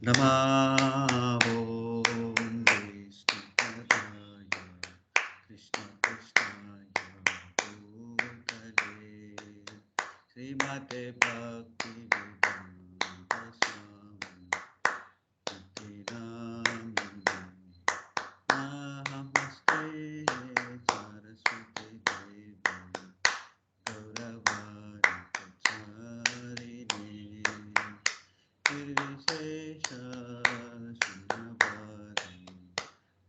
Namo Vishnupadaya Krishna Krishnaya Bhutale Srimate Bhakti Vedanta Swami Nityananda Namaste Saraswati Devi Gauravani Charini Nirvishesha Shunyavadi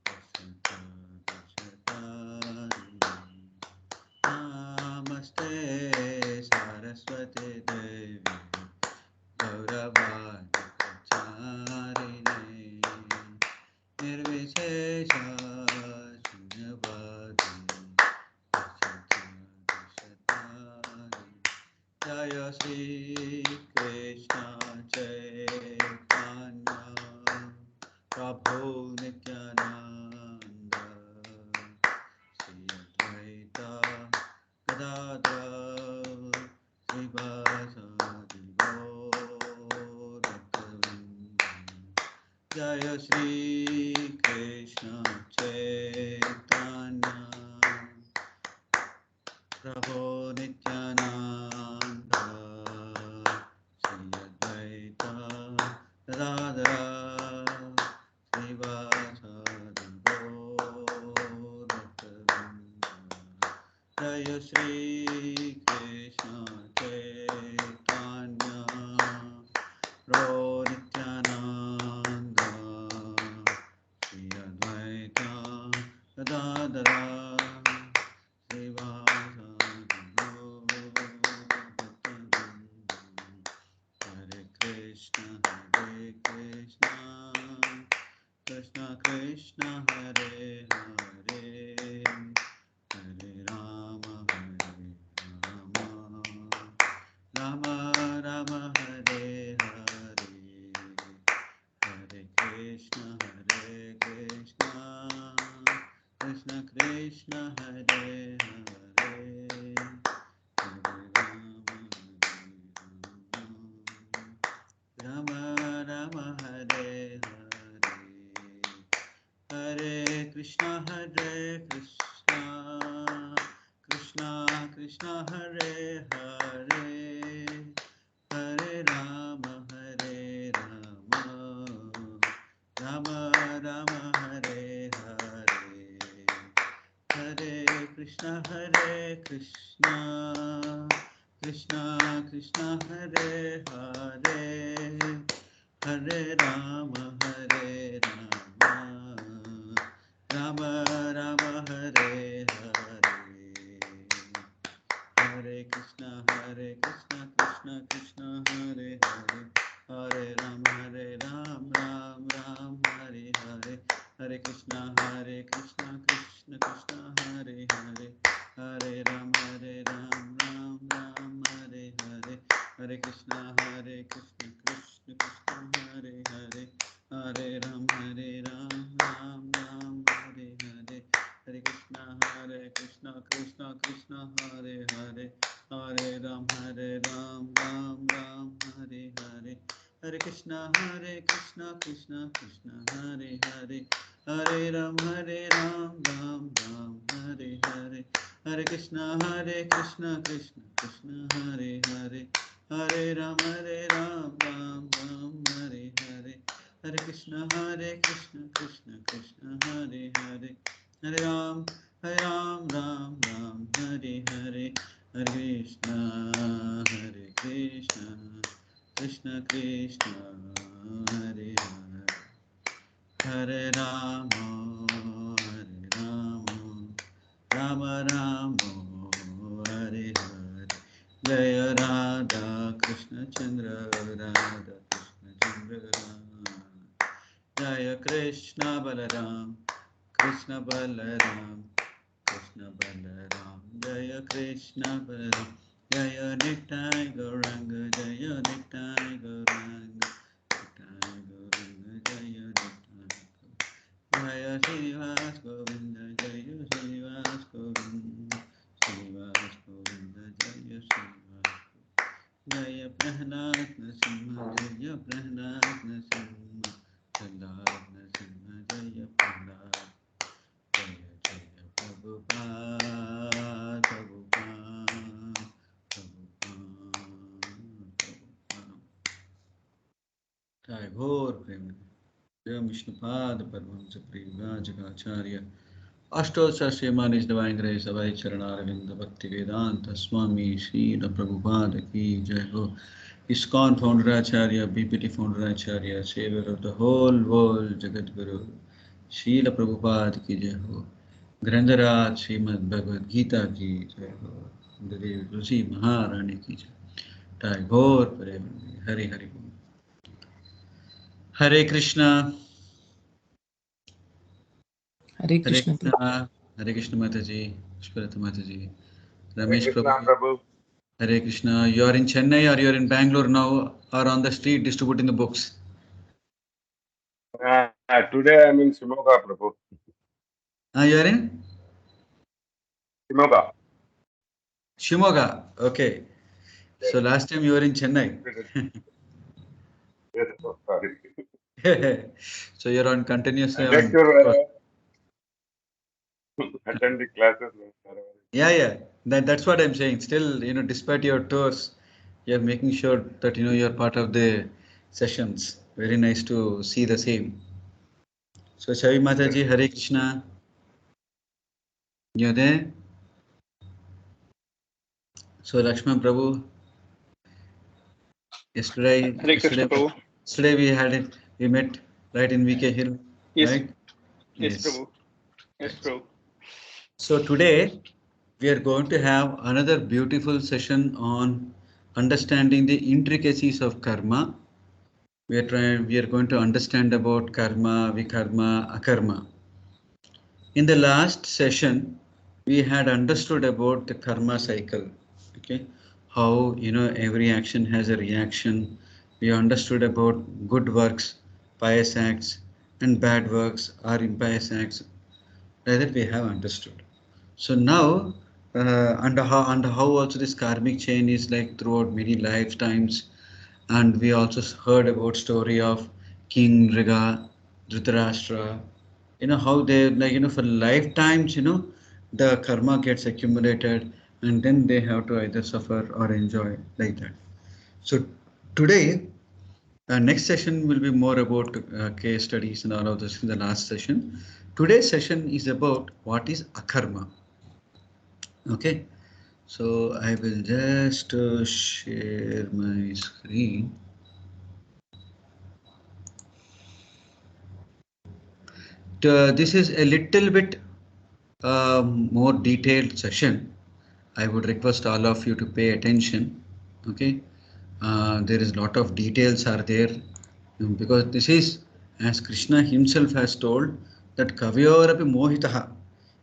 Vasanta Vishatari Namaste Saraswati Devi Gauravani Charini Nirvishesha Shunyavadi Vasanta Vishatari Jaya Shri Krishna Chaitanya Prabhu Nityananda Shri Advaita Gadadhar Srivasadi Gauravinda Jaya Shri Krishna Chaitanya Prabhu Nityananda Shri Advaita Gadadhara Srivasadi Gauravinda Jaya Shri Krishna Chaitanya Prabhu Nityananda Shri Advaita Gadadhara Srivasadi Gauravinda Hare Krishna, Krishna Krishna, Hare Hare, Hare Rama, Rama Rama, Hare Hare, Hare Krishna, Krishna Krishna, Hare Hare, Hare Rama, Rama Hare Hare, Hare Krishna, Krishna Krishna, Hare Hare, Hare Rama, Rama Rama, Hare Hare, Hare Krishna, Krishna Krishna, Hare Hare, Hare Rama, Rama Rama, Hare Hare, Hare Krishna, Krishna Krishna, Hare Hare, Hare Ram, Ram Ram, Hare Hare, Hare Krishna, Krishna Krishna, Hare Hare, Hare Ram, Ram Hare Hare, Hare Krishna, Krishna Krishna, Hare Hare, Hare Ram, Ram Hare Hare, Hare Krishna, Krishna Krishna, Hare Hare, Hare Ram, Ram Hare Hare, Hare Krishna, Krishna Krishna, Hare Hare, Hare Ram, Ram Hare Hare, Hare Krishna, Krishna Krishna, Hare Hare, Hare Ram, Ram Hare Hare, Hare Krishna, Krishna Krishna, Hare Hare, Hare Ram, Ram Hare Hare, Hare Krishna, Krishna Krishna, Hare Hare, Hare Rama, Rama Rama, Hare Hare, Jaya Radha Krishna Chandra, Radha Krishna Chandra, Jaya Krishna Balaram, Krishna Balaram, Krishna Balaram, Jaya Krishna Balaram, Jaya Nittai Gauranga, Jaya Nittai Gauranga, Nittai Gauranga, Jaya Nittai Jaya Srivas Govinda, Jaya Srivas Govinda, Srivas Govinda, Jaya Srivas Jaya Prahlad Nasimha, Jaya Prahlad Nasimha, Jai Bhor Prem. Jai Vishnupad Paramahamsa Privajagacharya. Ashtotra Sriman is Divine Grace Avai Charanaravinda Bhakti Vedanta Swami Srila Prabhupada Ki Jai Ho. ISKCON founder Acharya, BPT founder Acharya, savior of the whole world, Jagat Guru, Srila Prabhupada Ki Jai Ho. Grandaraj Srimad Bhagavad Gita Ki Jai Ho. Devi Rusi Maharani Ki Jai. Tagore Prem. Hari Hari Bol. Hare Krishna. Hare Hare Krishna Prabhu. Krishna. Hare Krishna Mataji. Shparata Mataji. Hare Ramesh Krishna, Prabhu. Prabhu. Hare Krishna. You are in Chennai or you are in Bangalore now or on the street distributing the books? Today I'm in Shimoga, Prabhu. You are in Shimoga. Shimoga. Okay. Yes. So last time you were in Chennai. Yes, oh, sorry. So you're on continuously I make on. sure attend the classes. Yeah. That's what I'm saying. Still, despite your tours, you're making sure that you're part of the sessions. Very nice to see the same. So Chavi Yes, Mataji, Hare Prabhu. Krishna. You're there. So Lakshman Prabhu, yesterday, Hare Krishna yesterday, Prabhu. yesterday we met right in VK Hill, Yes, right? yes Yes. Prabhu. Yes Yes. Prabhu. So today we are going to have another beautiful session on understanding the intricacies of karma. We are going to understand about karma, vikarma, akarma. In the last session, we had understood about the karma cycle. Okay, how every action has a reaction. We understood about good works, pious acts, and bad works or impious acts. That we have understood. So now, and how also this karmic chain is like throughout many lifetimes, and we also heard about story of King Riga, Dhritarashtra. How they like for lifetimes. The karma gets accumulated, and then they have to either suffer or enjoy like that. So today, next session will be more about case studies and all of this in the last session. Today's session is about what is akarma. Okay, so I will just share my screen. This is a little bit more detailed session. I would request all of you to pay attention. Okay, there is a lot of details are there because this is as Krishna himself has told that kavyorapi mohitaha,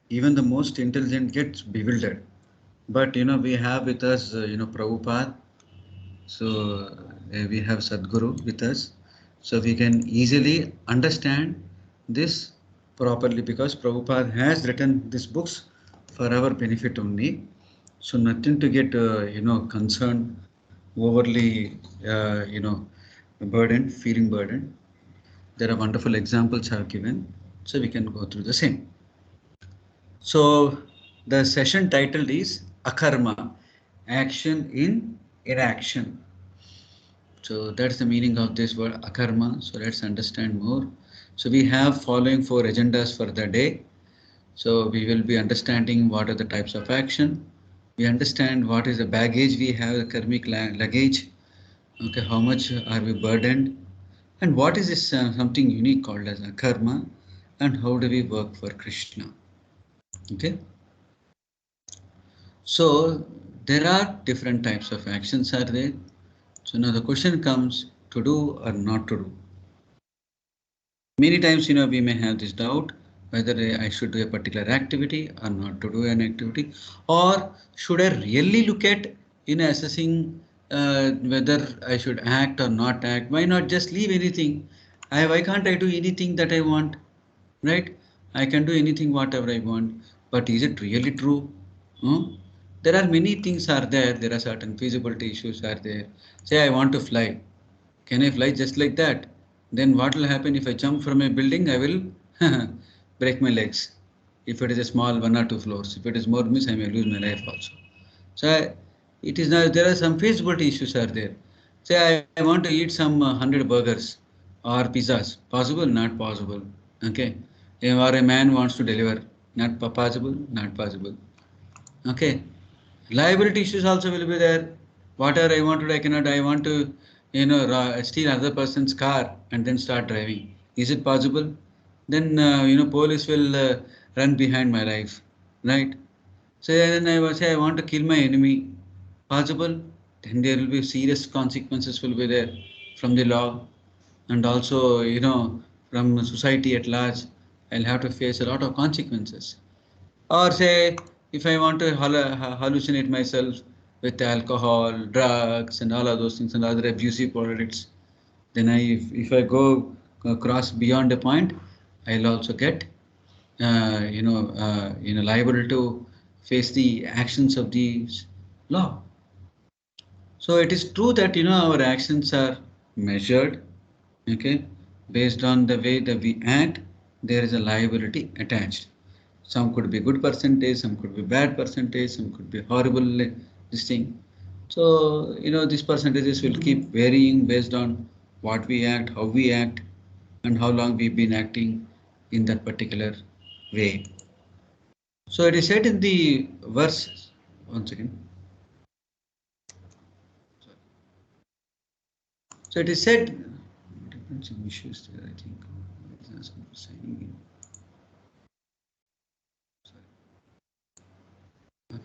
even the most intelligent gets bewildered. But we have with us Prabhupada. So we have Sadguru with us, so we can easily understand this properly because Prabhupada has written these books for our benefit only. So nothing to get concerned, overly burdened, feeling burdened. There are wonderful examples I have given, so we can go through the same. So the session title is Akarma, action in inaction. So that's the meaning of this word akarma. So let's understand more. So we have following four agendas for the day. So we will be understanding what are the types of action. We understand what is the baggage we have, the karmic luggage. Okay, how much are we burdened, and what is this something unique called as akarma, and how do we work for Krishna? Okay. So there are different types of actions are there. So now the question comes to do or not to do. Many times, we may have this doubt whether I should do a particular activity or not to do an activity, or should I really look at assessing whether I should act or not act. Why not just leave anything? Why can't I do anything that I want? Right? I can do anything whatever I want, but is it really true? Hmm? There are many things are there. There are certain feasibility issues are there. Say I want to fly. Can I fly just like that? Then what will happen if I jump from a building? I will break my legs. If it is a small one or two floors, if it is more means I may lose my life also. So it is now there are some feasibility issues are there. Say I want to eat some 100 burgers. or pizzas. Possible? Not possible. Okay. Or a man wants to deliver. Not possible? Not possible. Okay. Liability issues also will be there. Whatever I wanted, I cannot. I want to, steal another person's car and then start driving. Is it possible? Then, police will run behind my life, right? So then I was say I want to kill my enemy. Possible? Then there will be serious consequences will be there from the law, and also from society at large. I'll have to face a lot of consequences. Or say if I want to hallucinate myself with alcohol, drugs, and all of those things and other abusive products, then if I go cross beyond a point, I'll also get liable to face the actions of the law. So it is true that our actions are measured, okay, based on the way that we act. There is a liability attached. Some could be good percentage, some could be bad percentage, some could be horrible this thing. So these percentages will keep varying based on what we act, how we act, and how long we've been acting in that particular way. So it is said in the verse. Once again. So it is said. Some issues there, I think. Signing in. Okay.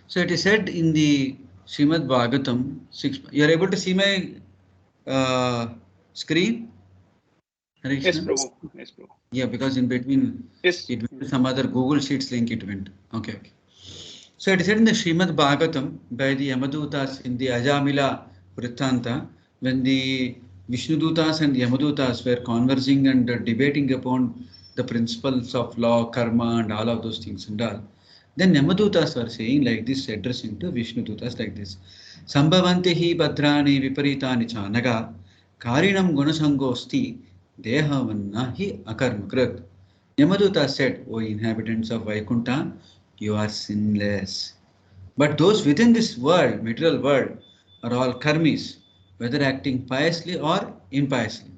So it is said in the Srimad Bhagavatam 6. You are able to see my screen, Hare Yes, Krishna? Prabhu. Yes, Prabhu. Yeah, because in between Yes. it went to some other Google Sheets link. It went. Okay, okay. So it is said in the Srimad Bhagavatam by the Yamadutas in the Ajamila Vrittanta, when the Vishnudutas and Yamadutas were conversing and debating upon the principles of law, karma, and all of those things and all. Then Yamadutas were saying like this, addressing to Vishnudutas like this. Sambhavanti hi bhadrani viparitani chanaga karinam gunasangosti dehavanna hi akarmakrit. Yamaduta said, O inhabitants of Vaikuntha, you are sinless. But those within this world, material world, are all karmis, whether acting piously or impiously.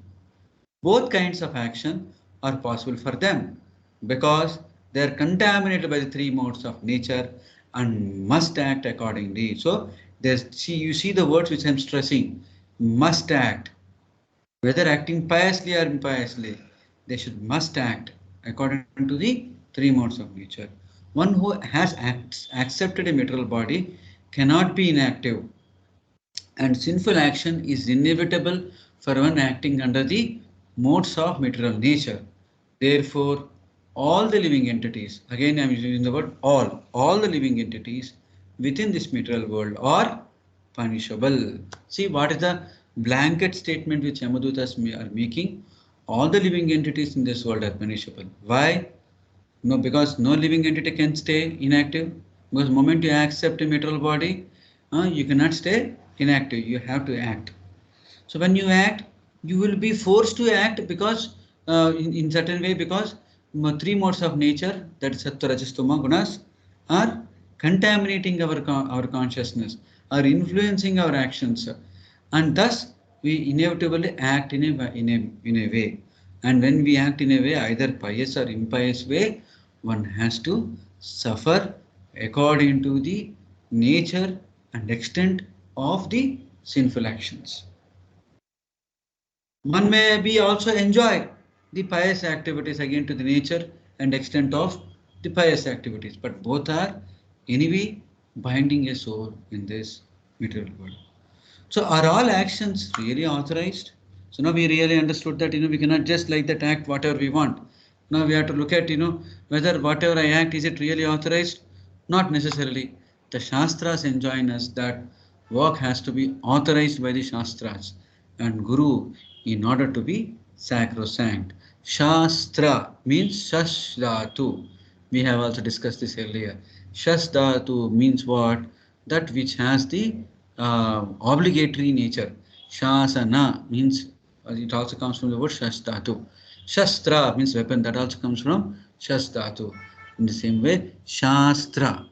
Both kinds of action are possible for them because they are contaminated by the three modes of nature and must act accordingly. So, you see the words which I am stressing, must act. Whether acting piously or impiously, they should must act according to the three modes of nature. One who has accepted a material body cannot be inactive, and sinful action is inevitable for one acting under the modes of material nature. Therefore, all the living entities, again I am using the word all the living entities within this material world are punishable. See what is the blanket statement which Yamadutas are making? All the living entities in this world are punishable. Why? No, because no living entity can stay inactive. Because the moment you accept a material body, you cannot stay inactive. You have to act. So when you act, you will be forced to act because in certain way because three modes of nature, that is sattva, rajas, tama gunas, are contaminating our consciousness, are influencing our actions, and thus we inevitably act in a way. And when we act in a way, either pious or impious way, one has to suffer according to the nature and extent of the sinful actions. One may be also enjoy the pious activities again to the nature and extent of the pious activities, but both are anyway binding a soul in this material world. So are all actions really authorized? So now we really understood that we cannot just like that act whatever we want. Now we have to look at whether whatever I act is it really authorized? Not necessarily. The Shastras enjoin us that work has to be authorized by the Shastras and Guru in order to be sacrosanct. Shastra means Shashdhatu. We have also discussed this earlier. Shashdhatu means what? That which has the obligatory nature. Shasana means it also comes from the word Shashdhatu. Shastra means weapon, that also comes from Shashdhatu. In the same way, Shastra.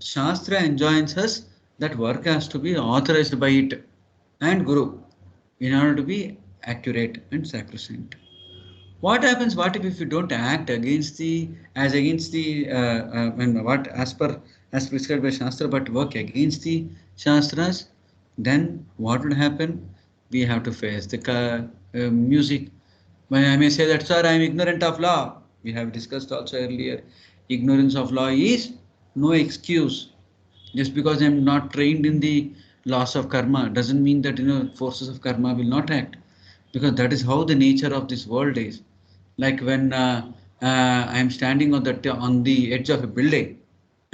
Shastra enjoins us that work has to be authorized by it and Guru in order to be accurate and sacrosanct. What happens? What if you don't act against the as against the when what as prescribed by Shastra, but work against the Shastras? Then what would happen? We have to face the music. When I may say that, sir, I am ignorant of law. We have discussed also earlier. Ignorance of law is no excuse. Just because I am not trained in the laws of karma doesn't mean that forces of karma will not act, because that is how the nature of this world is. Like when I am standing on the edge of a building,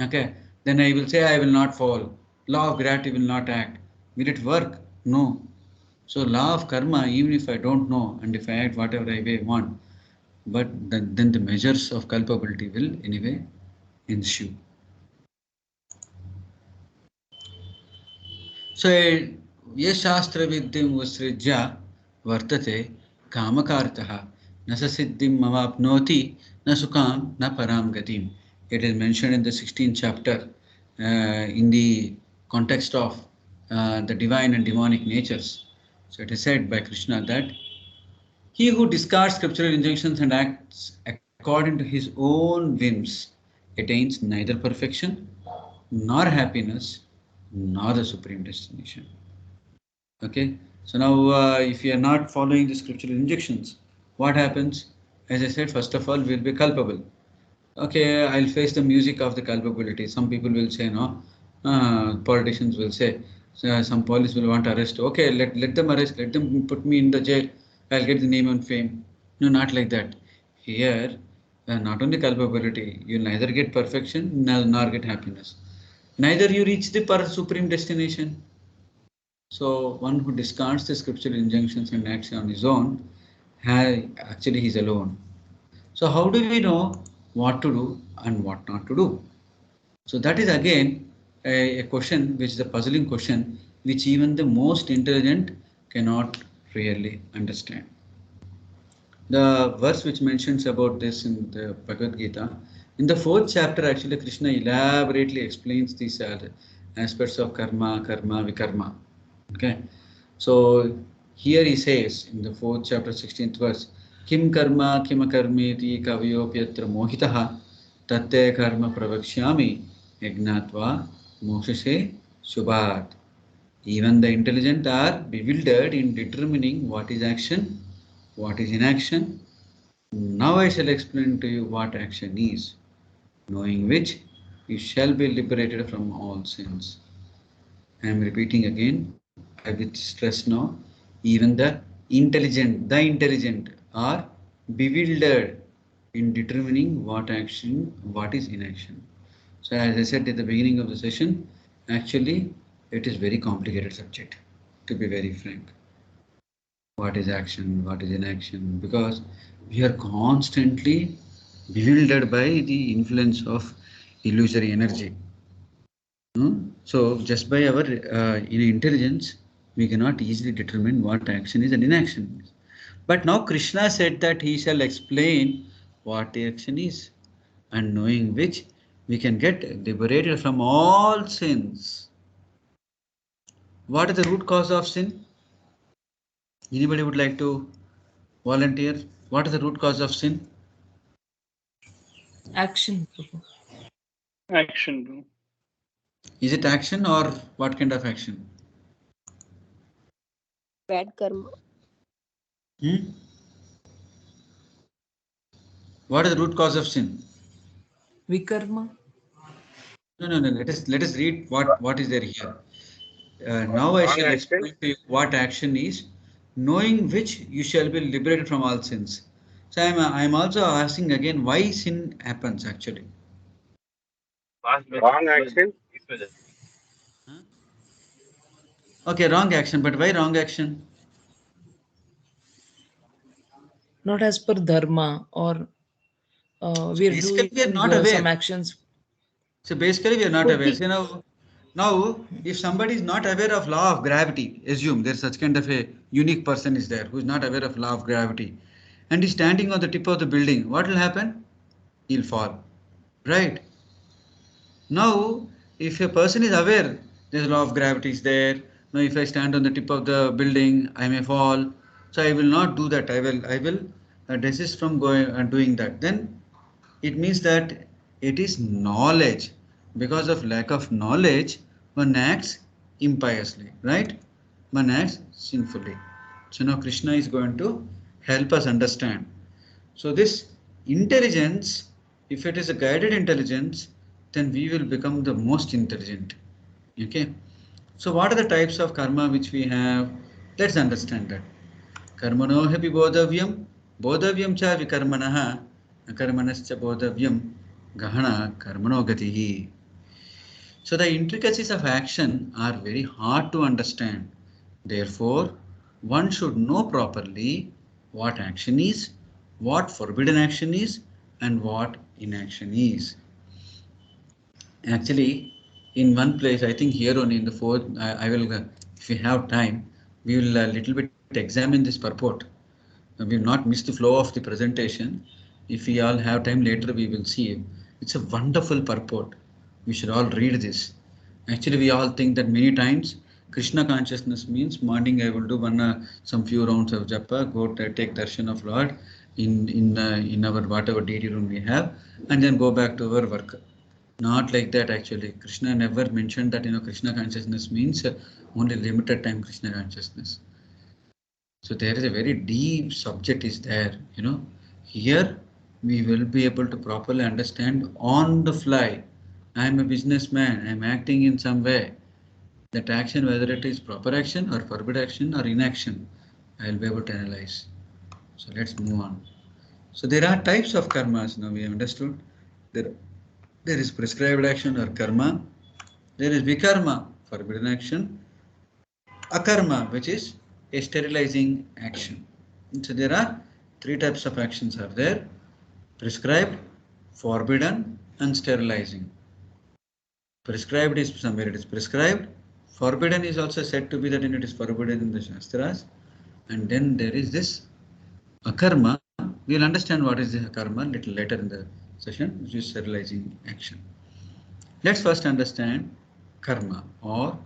okay, then I will say I will not fall. Law of gravity will not act. Will it work? No. So law of karma, even if I don't know and if I act whatever I may want, but then the measures of culpability will anyway ensue. So ये शास्त्रविद्यम् उत्सृज्य वर्तते कामकार्तः न स सिद्धिं मवाप्नोति न सुखां न परां गतिम्. It is mentioned in the 16th chapter in the context of the divine and demonic natures. So it is said by Krishna that he who discards scriptural injunctions and acts according to his own whims attains neither perfection nor happiness nor the supreme destination. Okay, so now if you are not following the scriptural injunctions, what happens? As I said, first of all, we'll be culpable. Okay, I'll face the music of the culpability. Some people will say, no, politicians will say, so some police will want to arrest. Okay, let them arrest, let them put me in the jail. I'll get the name and fame. No, not like that. Here, not only culpability, you'll neither get perfection nor get happiness. Neither you reach the supreme destination. So one who discards the scriptural injunctions and acts on his own, actually he's alone. So how do we know what to do and what not to do? So that is again a question which is a puzzling question which even the most intelligent cannot really understand. The verse which mentions about this in the Bhagavad Gita, in the fourth chapter, actually Krishna elaborately explains these aspects of karma, karma, vikarma. Okay, so here he says in the fourth chapter, 16th verse, Kim karma kim akarmeti kavyopyatra mohitaha tatte karma pravakshyami yajnatva mokshase subhat. Even the intelligent are bewildered in determining what is action, what is inaction. Now I shall explain to you what action is, knowing which you shall be liberated from all sins. I am repeating again, I with stress now. Even the intelligent are bewildered in determining what action, what is inaction. So as I said at the beginning of the session, actually it is very complicated subject, to be very frank. What is action, what is inaction, because we are constantly bewildered by the influence of illusory energy. So just by our intelligence, we cannot easily determine what action is and inaction is. But now Krishna said that he shall explain what action is, and knowing which we can get liberated from all sins. What is the root cause of sin? Anybody would like to volunteer? What is the root cause of sin? Action, Prabhu. Action, bro. Is it action or what kind of action? Bad karma. Hmm? What is the root cause of sin? Vikarma. No. Let us read what is there here. Now I Wrong shall action. explain to you what action is, knowing which you shall be liberated from all sins. So I am also asking again why sin happens actually. Wrong action. Huh? Okay, wrong action, but why wrong action? Not as per dharma, or So we are basically doing we are not some aware. actions. So basically we are not aware. Koti. So now if somebody is not aware of law of gravity, assume there's such kind of a unique person is there who is not aware of law of gravity, and is standing on the tip of the building, what will happen? He'll fall, right? Now, if a person is aware there's law of gravity is there, now if I stand on the tip of the building, I may fall. So I will not do that. I will desist from going and doing that. Then it means that it is knowledge. Because of lack of knowledge, one acts impiously, right? One acts sinfully. So now Krishna is going to help us understand. So this intelligence, if it is a guided intelligence, then we will become the most intelligent. Okay. So what are the types of karma which we have? Let's understand that. Karmano hapi bodhavyam, bodhavyam cha vikarmanaha, akarmanascha bodhavyam, gahana karmano gatihi. So the intricacies of action are very hard to understand. Therefore, one should know properly what action is, what forbidden action is, and what inaction is. Actually, in one place, I think here only in the fourth, I will, if we have time, we will a little bit examine this purport. We will not miss the flow of the presentation. If we all have time later, we will see. It's a wonderful purport. We should all read this. Actually, we all think that many times Krishna consciousness means morning I will do one some few rounds of japa, go take darshan of Lord in our whatever deity room we have, and then go back to our work. Not like that actually. Krishna never mentioned that Krishna consciousness means only limited time Krishna consciousness. So there is a very deep subject is there. Here we will be able to properly understand on the fly. I am a businessman, I am acting in some way. That action, whether it is proper action or forbidden action or inaction, I will be able to analyze. So let's move on. So there are types of karmas now we have understood. There, there is prescribed action or karma. There is vikarma, forbidden action. Akarma, which is a sterilizing action. So there are three types of actions are there: prescribed, forbidden, and sterilizing. Prescribed is somewhere it is prescribed. Forbidden is also said to be that it is forbidden in the Shastras. And then there is this akarma. We will understand what is the akarma little later in the session, which is sterilizing action. Let's first understand karma or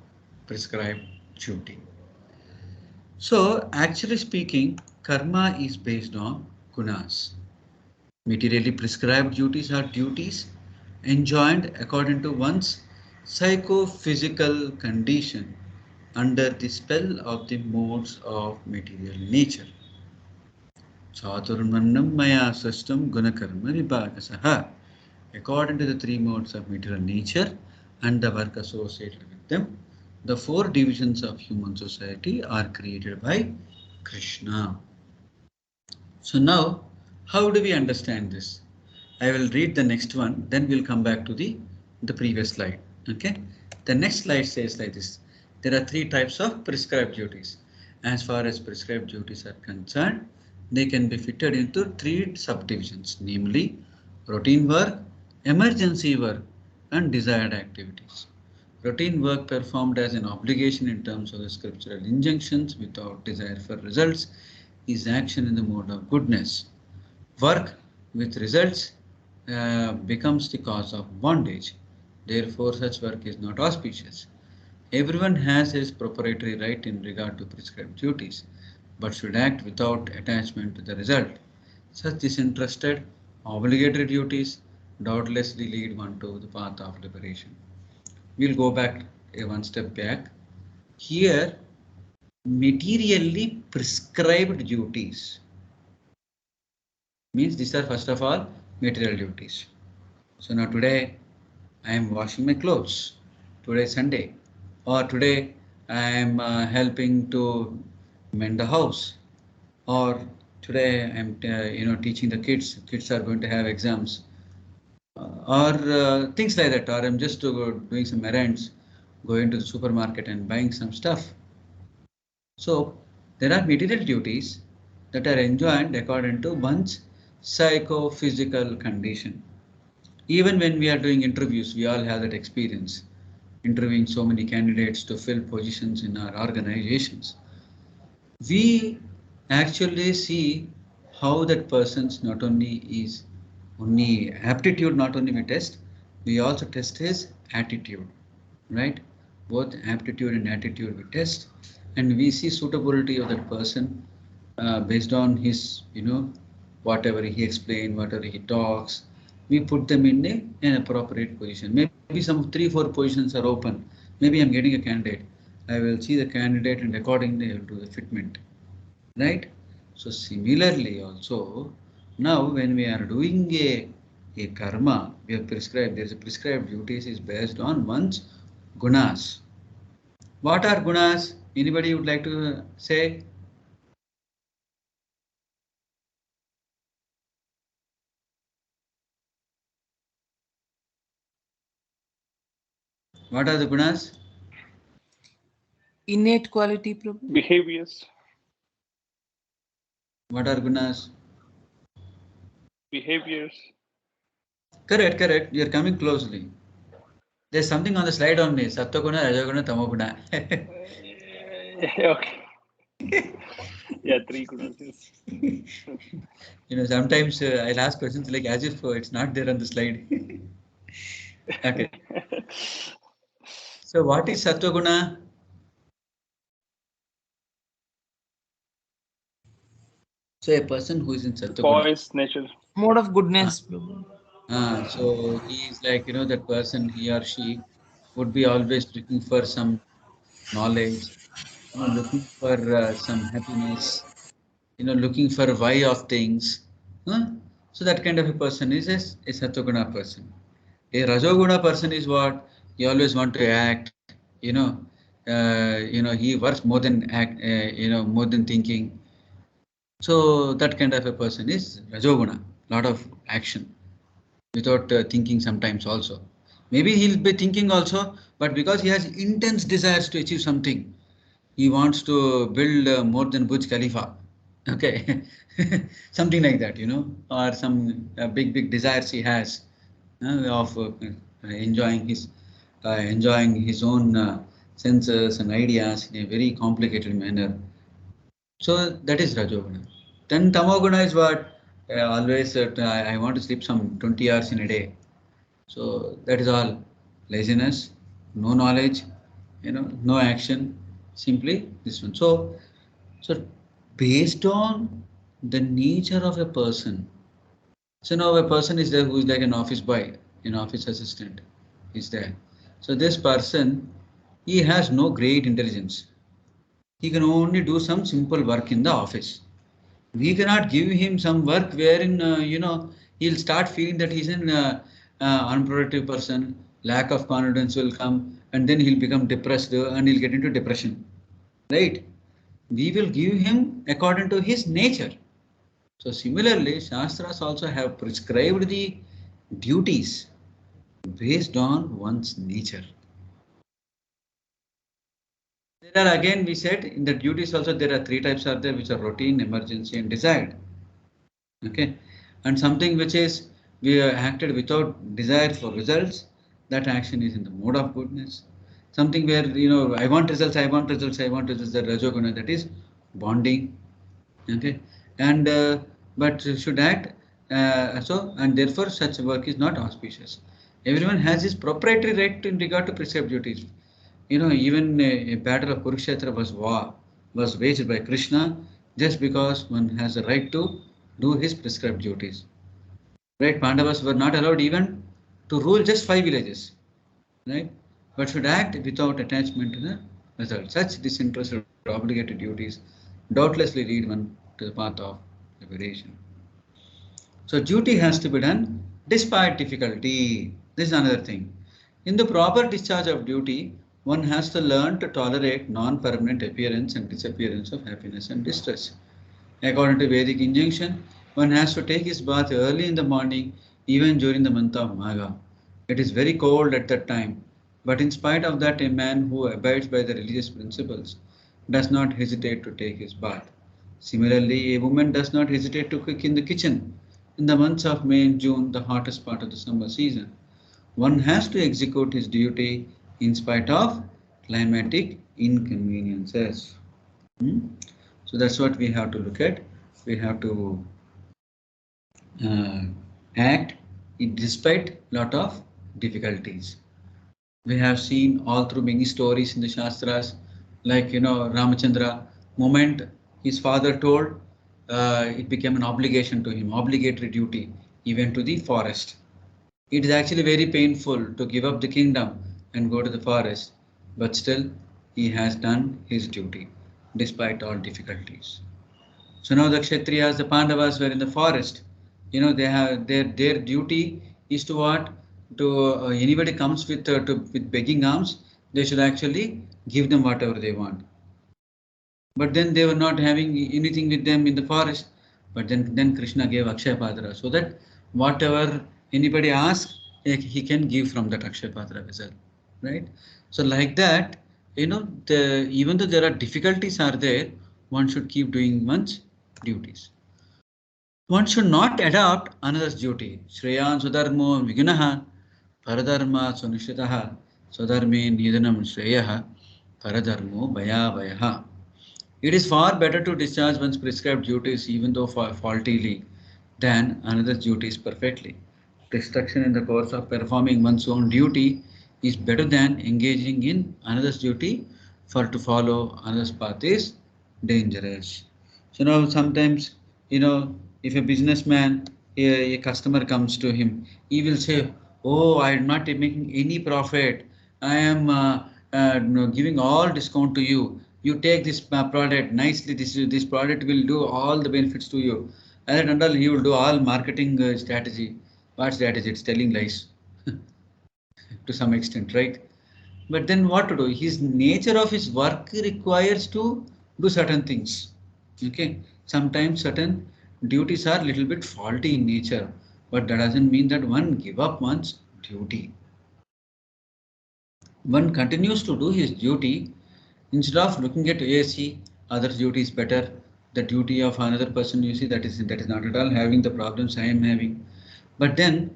prescribed duty. So, actually speaking, karma is based on gunas. Materially prescribed duties are duties enjoined according to one's psychophysical condition under the spell of the modes of material nature. Chaturmannam maya system gunakarma vibhagasaha. According to the three modes of material nature and the work associated with them, the four divisions of human society are created by Krishna. So now, how do we understand this? I will read the next one, then we'll come back to the previous slide. Okay. The next slide says like this. There are three types of prescribed duties. As far as prescribed duties are concerned, they can be fitted into three subdivisions, namely routine work, emergency work, and desired activities. Routine work performed as an obligation in terms of the scriptural injunctions without desire for results is action in the mode of goodness. Work with results becomes the cause of bondage. Therefore, such work is not auspicious. Everyone has his proprietary right in regard to prescribed duties, but should act without attachment to the result. Such disinterested, obligatory duties doubtlessly lead one to the path of liberation. We'll go back one step back. Here, materially prescribed duties means these are first of all material duties. So now today I am washing my clothes. Today is Sunday, or today I am helping to mend the house, or today I am teaching the kids. Kids are going to have exams, or things like that. Or I'm just doing some errands, going to the supermarket and buying some stuff. So there are material duties that are enjoined according to one's psychophysical condition. Even when we are doing interviews, we all have that experience, interviewing so many candidates to fill positions in our organizations. We actually see how that person's not only is only aptitude, not only we test, we also test his attitude, right? Both aptitude and attitude we test, and we see suitability of that person based on his, whatever he explained, whatever he talks, we put them in an appropriate position. Maybe some 3, 4 positions are open. Maybe I'm getting a candidate. I will see the candidate and accordingly I will do the fitment. Right? So similarly also, now when we are doing a karma, we have prescribed, there is a prescribed duties is based on one's gunas. What are gunas? Anybody would like to say? What are the gunas? innate quality, Prabhu. Behaviors. What are gunas? Behaviors. Correct, correct. You're coming closely. There's something on the slide on me. Sattva-guna, Rajoguna, Tamoguna. Okay. Yeah, three gunas. Yes. Sometimes I'll ask questions like as if it's not there on the slide. Okay. So what is Sattva-guna? So a person who is in Sattva-guna. Poise nature. Mode of Ah, goodness, Prabhu. so he is like, that person, he or she would be always looking for some knowledge, looking for some happiness, looking for why of things. Huh? So that kind of a person is a Sattva-guna person. A Rajoguna person is what? He always want to act, he works more than act, more than thinking. So that kind of a person is Rajoguna, lot of action without thinking sometimes also. Maybe he'll be thinking also, but because he has intense desires to achieve something, he wants to build more than Burj Khalifa. Okay, something like that, or some big desires he has of enjoying his own senses and ideas in a very complicated manner. So that is Rajoguna. Then Tamoguna is what? Always I want to sleep some 20 hours in a day. So that is all laziness, no knowledge, no action, simply this one. So based on the nature of a person, so now a person is there who is like an office boy, an office assistant is there. So this person, he has no great intelligence. He can only do some simple work in the office. We cannot give him some work wherein he'll start feeling that he's an unproductive person, lack of confidence will come, and then he'll become depressed and he'll get into depression, right? We will give him according to his nature. So similarly, Shastras also have prescribed the duties based on one's nature. There are, again, we said in the duties also there are three types are there, which are routine, emergency, and desired. Okay, and something which is we acted without desire for results, that action is in the mode of goodness. Something where I want results, I want results, I want results, that Rajoguna, that is bonding. Okay, and but should act and therefore such work is not auspicious. Everyone has his proprietary right in regard to prescribed duties. Even a battle of Kurukshetra was waged by Krishna just because one has a right to do his prescribed duties. Right? Pandavas were not allowed even to rule just 5 villages, right? But should act without attachment to the result. Such disinterested obligated duties doubtlessly lead one to the path of liberation. So duty has to be done despite difficulty. This is another thing. In the proper discharge of duty, one has to learn to tolerate non-permanent appearance and disappearance of happiness and distress. According to Vedic injunction, one has to take his bath early in the morning, even during the month of Magha. It is very cold at that time, but in spite of that, a man who abides by the religious principles does not hesitate to take his bath. Similarly, a woman does not hesitate to cook in the kitchen in the months of May and June, the hottest part of the summer season. One has to execute his duty in spite of climatic inconveniences. Hmm? So that's what we have to look at. We have to uh, act despite lot of difficulties. We have seen all through many stories in the Shastras, like Ramachandra, moment his father told, it became an obligation to him, obligatory duty. He went to the forest. It is actually very painful to give up the kingdom and go to the forest, but still he has done his duty despite all difficulties. So now the Kshatriyas, the Pandavas were in the forest. They have their duty is to what? To anybody comes with begging alms, they should actually give them whatever they want. But then they were not having anything with them in the forest. But then Krishna gave Akshay Patra so that whatever anybody asks, he can give from that Akshay Patra vessel, right? So like that, even though there are difficulties are there, one should keep doing one's duties. One should not adopt another's duty. Shreyan Sudharmo Vignaha Paradharma Sunishitaha Sudharme Nidanam Shreyaha Paradharmo Bhaya. It is far better to discharge one's prescribed duties even though faultily than another's duties perfectly. Destruction in the course of performing one's own duty is better than engaging in another's duty, for to follow another's path is dangerous. So now sometimes, if a businessman, a customer comes to him, he will say, "Oh, I am not making any profit. I am no, giving all discount to you. You take this product nicely. This product will do all the benefits to you." And all he will do all marketing strategy. What strategy? It's telling lies to some extent, right? But then what to do? His nature of his work requires to do certain things. Okay, sometimes certain duties are little bit faulty in nature, but that doesn't mean that one give up one's duty. One continues to do his duty instead of looking at ASC, other duty is better. The duty of another person, you see, that is not at all having the problems I am having. But then,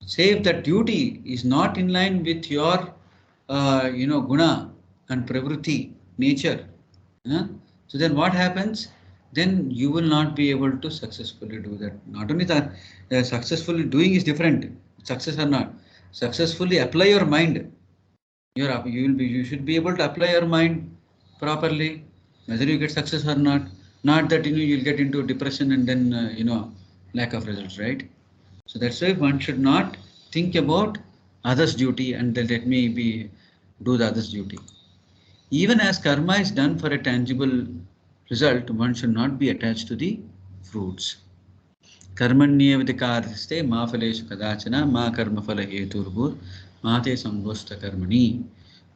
say if the duty is not in line with your, guna and pravruti nature, so then what happens? Then you will not be able to successfully do that. Not only that, successfully doing is different. Success or not, successfully apply your mind. You should be able to apply your mind properly, whether you get success or not. Not that you'll get into depression and then lack of results, right? So that's why one should not think about others' duty and then let me be do the others' duty. Even as karma is done for a tangible result, one should not be attached to the fruits. कर्मण्येवधिकारस्ते मा फलेषु कदाचन मा कर्मफल हेतुर्भुर् मा te samgosta karmani.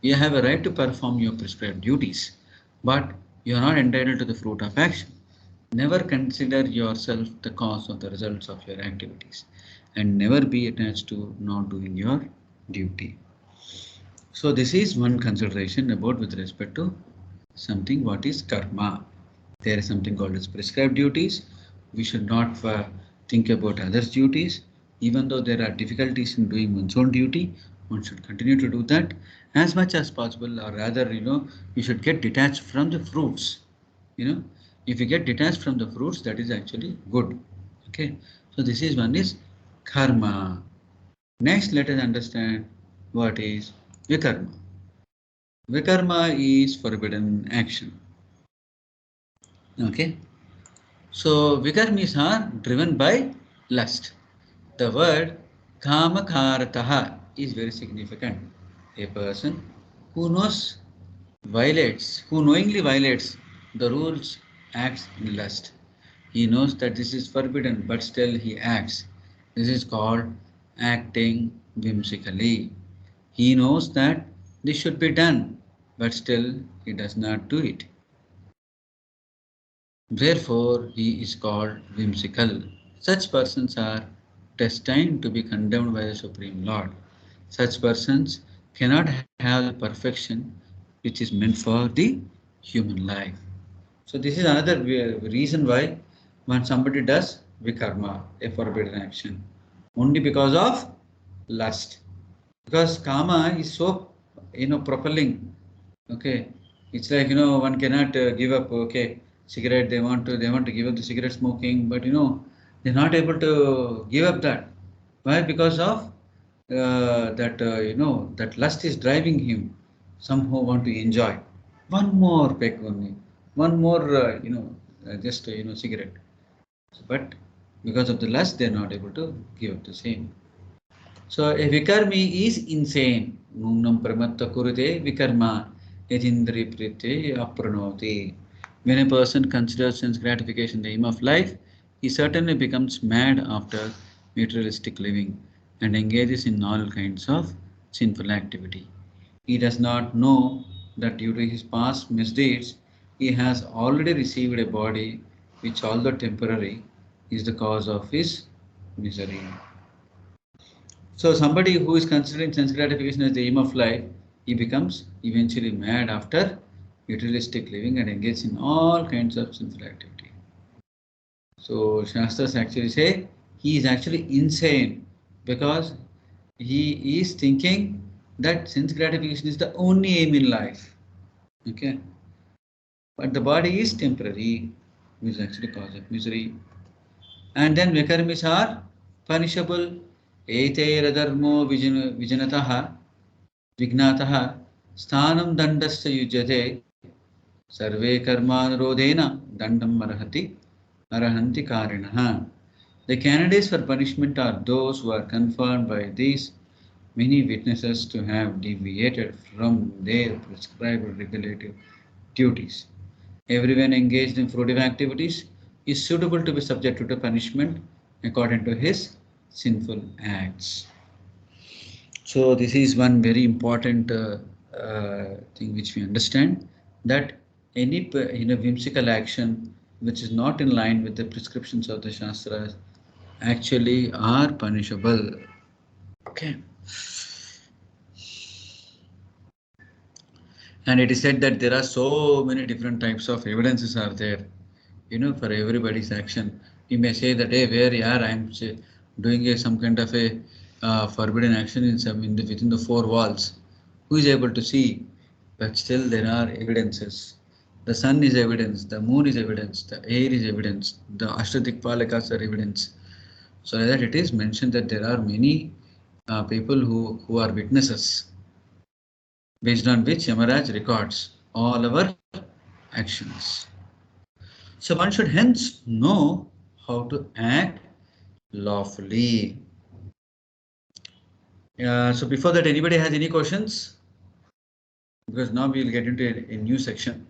You have a right to perform your prescribed duties, but you are not entitled to the fruit of action. Never consider yourself the cause of the results of your activities, and never be attached to not doing your duty. So this is one consideration about with respect to something what is karma. There is something called as prescribed duties. We should not think about others' duties. Even though there are difficulties in doing one's own duty, one should continue to do that as much as possible, or rather, you should get detached from the fruits. If you get detached from the fruits, that is actually good. Okay, so this is one is karma. Next, let us understand what is vikarma. Vikarma is forbidden action. Okay, so vikarmis are driven by lust. The word kamakarataha is very significant. A person who who knowingly violates the rules acts in lust. He knows that this is forbidden, but still he acts. This is called acting whimsically. He knows that this should be done, but still he does not do it. Therefore, he is called whimsical. Such persons are destined to be condemned by the Supreme Lord. Such persons cannot have the perfection which is meant for the human life. So this is another reason why when somebody does vikarma, a forbidden action, only because of lust. Because kama is so propelling. Okay, it's like one cannot give up. Okay, cigarette they want to give up the cigarette smoking, but they're not able to give up that. Why? Because of that lust is driving him. Somehow want to enjoy one more peck only. one more, just cigarette. But because of the lust, they are not able to give up the same. So a vikarmi is insane. Nunam pramatta kurute vikarma yatindri prite apranoti. When a person considers sense gratification the aim of life, he certainly becomes mad after materialistic living and engages in all kinds of sinful activity. He does not know that due to his past misdeeds, he has already received a body which, although temporary, is the cause of his misery. So somebody who is considering sense gratification as the aim of life, he becomes eventually mad after materialistic living and engages in all kinds of sinful activity. So Shastras actually say he is actually insane because he is thinking that sense gratification is the only aim in life. Okay, but the body is temporary, which is actually cause of misery. And then vikarmis are punishable. Etairadharmo vijanatah विघ्नातः स्थानं दण्डस्य युज्यते सर्वे कर्मानुरोधेन दण्डम् arhanti karinah. The candidates for punishment are those who are confirmed by these many witnesses to have deviated from their prescribed regulative duties. Everyone engaged in fruitive activities is suitable to be subjected to punishment according to his sinful acts. So this is one very important thing which we understand, that any whimsical action which is not in line with the prescriptions of the Shastras actually are punishable. Okay. And it is said that there are so many different types of evidences are there, for everybody's action. You may say that, hey, where yeah, I'm doing some kind of a forbidden action within the four walls. Who is able to see? But still there are evidences. The sun is evidence, the moon is evidence, the air is evidence, the Ashtadikpalakas are evidence. So that it is mentioned that there are many people who are witnesses, based on which Yamaraj records all our actions. So one should hence know how to act lawfully. So before that, anybody has any questions? Because now we will get into a new section.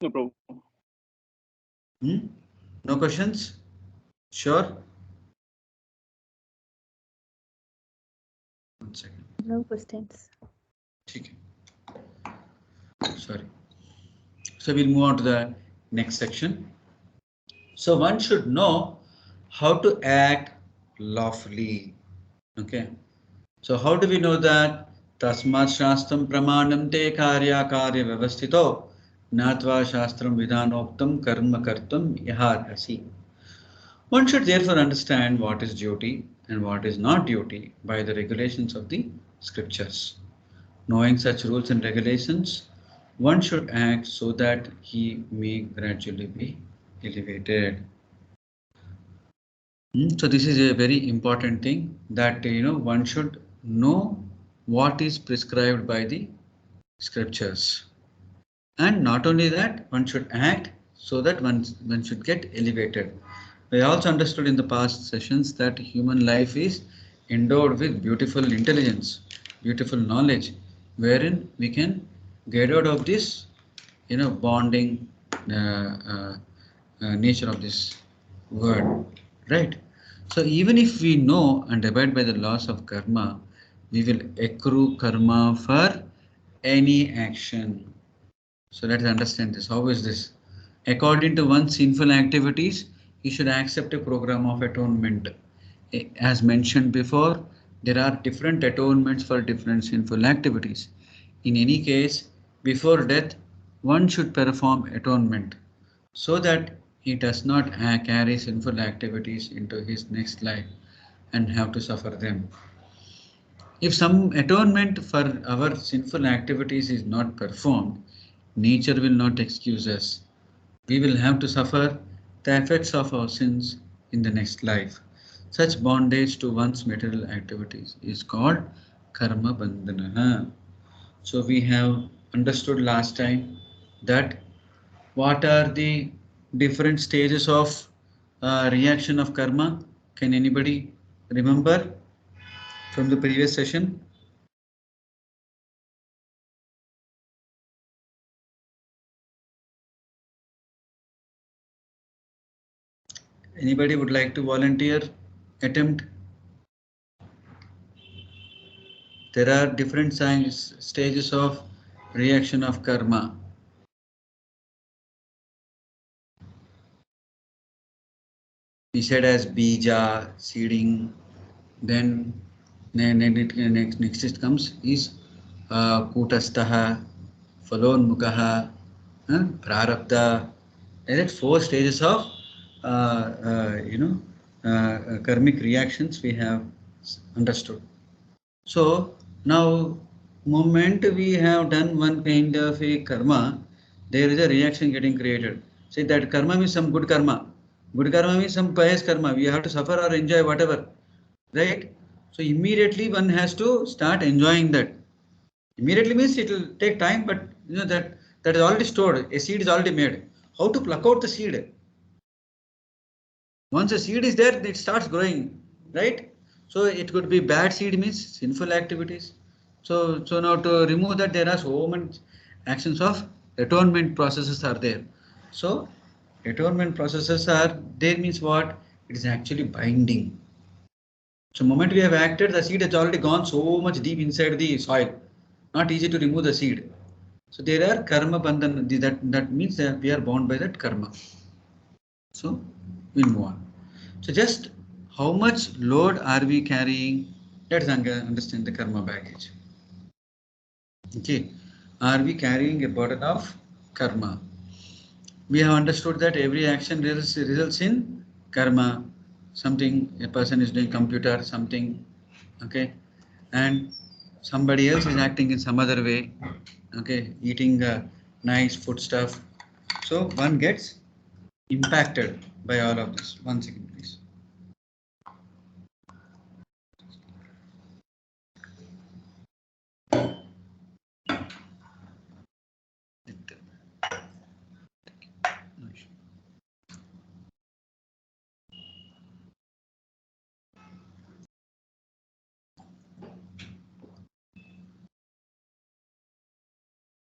No problem. No questions? Sure? One second. No questions. Okay. Sorry. So we'll move on to the next section. So one should know how to act lawfully. Okay. So how do we know that? Tasmat shastram pramanam te karya vyavasthito natva shastram vidhanoktam karma kartam yaharhasi. One should therefore understand what is duty and what is not duty by the regulations of the scriptures. Knowing such rules and regulations, one should act so that he may gradually be elevated. So this is a very important thing, that one should know what is prescribed by the scriptures, and not only that, one should act so that one should get elevated. We also understood in the past sessions that human life is endowed with beautiful intelligence, beautiful knowledge, wherein we can get out of this bonding nature of this word, right? So even if we know and abide by the laws of karma, we will accrue karma for any action. So let's understand this. How is this? According to one's sinful activities, he should accept a program of atonement. As mentioned before, there are different atonements for different sinful activities. In any case, before death, one should perform atonement so that he does not carry sinful activities into his next life and have to suffer them. If some atonement for our sinful activities is not performed, nature will not excuse us. We will have to suffer the effects of our sins in the next life. Such bondage to one's material activities is called karma bandhana. So we have understood last time that what are the different stages of reaction of karma. Can anybody remember from the previous session? Anybody would like to volunteer? Attempt. There are different signs, stages of reaction of karma. We said as bija, seeding, then next it comes is kutastaha, falonmukaha, prarabdha. There are four stages of karmic reactions we have understood. So now, moment we have done one kind of a karma, there is a reaction getting created. Say that karma means some good karma. Good karma means some pious karma. We have to suffer or enjoy whatever, right? So immediately one has to start enjoying that. Immediately means it will take time, but you know that is already stored. A seed is already made. How to pluck out the seed? Once a seed is there, it starts growing, right? So it could be bad seed means sinful activities. So now to remove that, there are so many actions of atonement processes are there. So atonement processes are there means what? It is actually binding. So moment we have acted, the seed has already gone so much deep inside the soil. Not easy to remove the seed. So there are karma bandhan. That means that we are bound by that karma. So we'll move on. So just how much load are we carrying? Let's understand the karma baggage. Okay, are we carrying a burden of karma? We have understood that every action results in karma. Something a person is doing computer something, okay, and somebody else is acting in some other way, okay, eating nice food stuff. So one gets impacted by all of this. 1 second, please. No issue.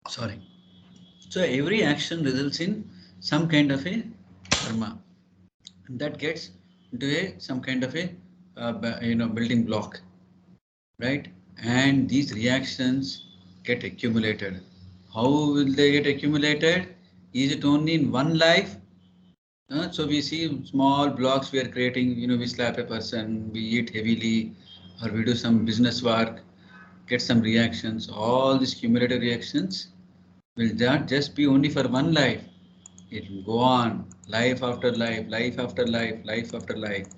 Sorry. So every action results in some kind of a karma, and that gets into some kind of a building block, right? And these reactions get accumulated. How will they get accumulated? Is it only in one life? So we see small blocks we are creating. We slap a person, we eat heavily, or we do some business work, get some reactions. All these cumulative reactions will not just be only for one life. It will go on life after life, life after life, life after life,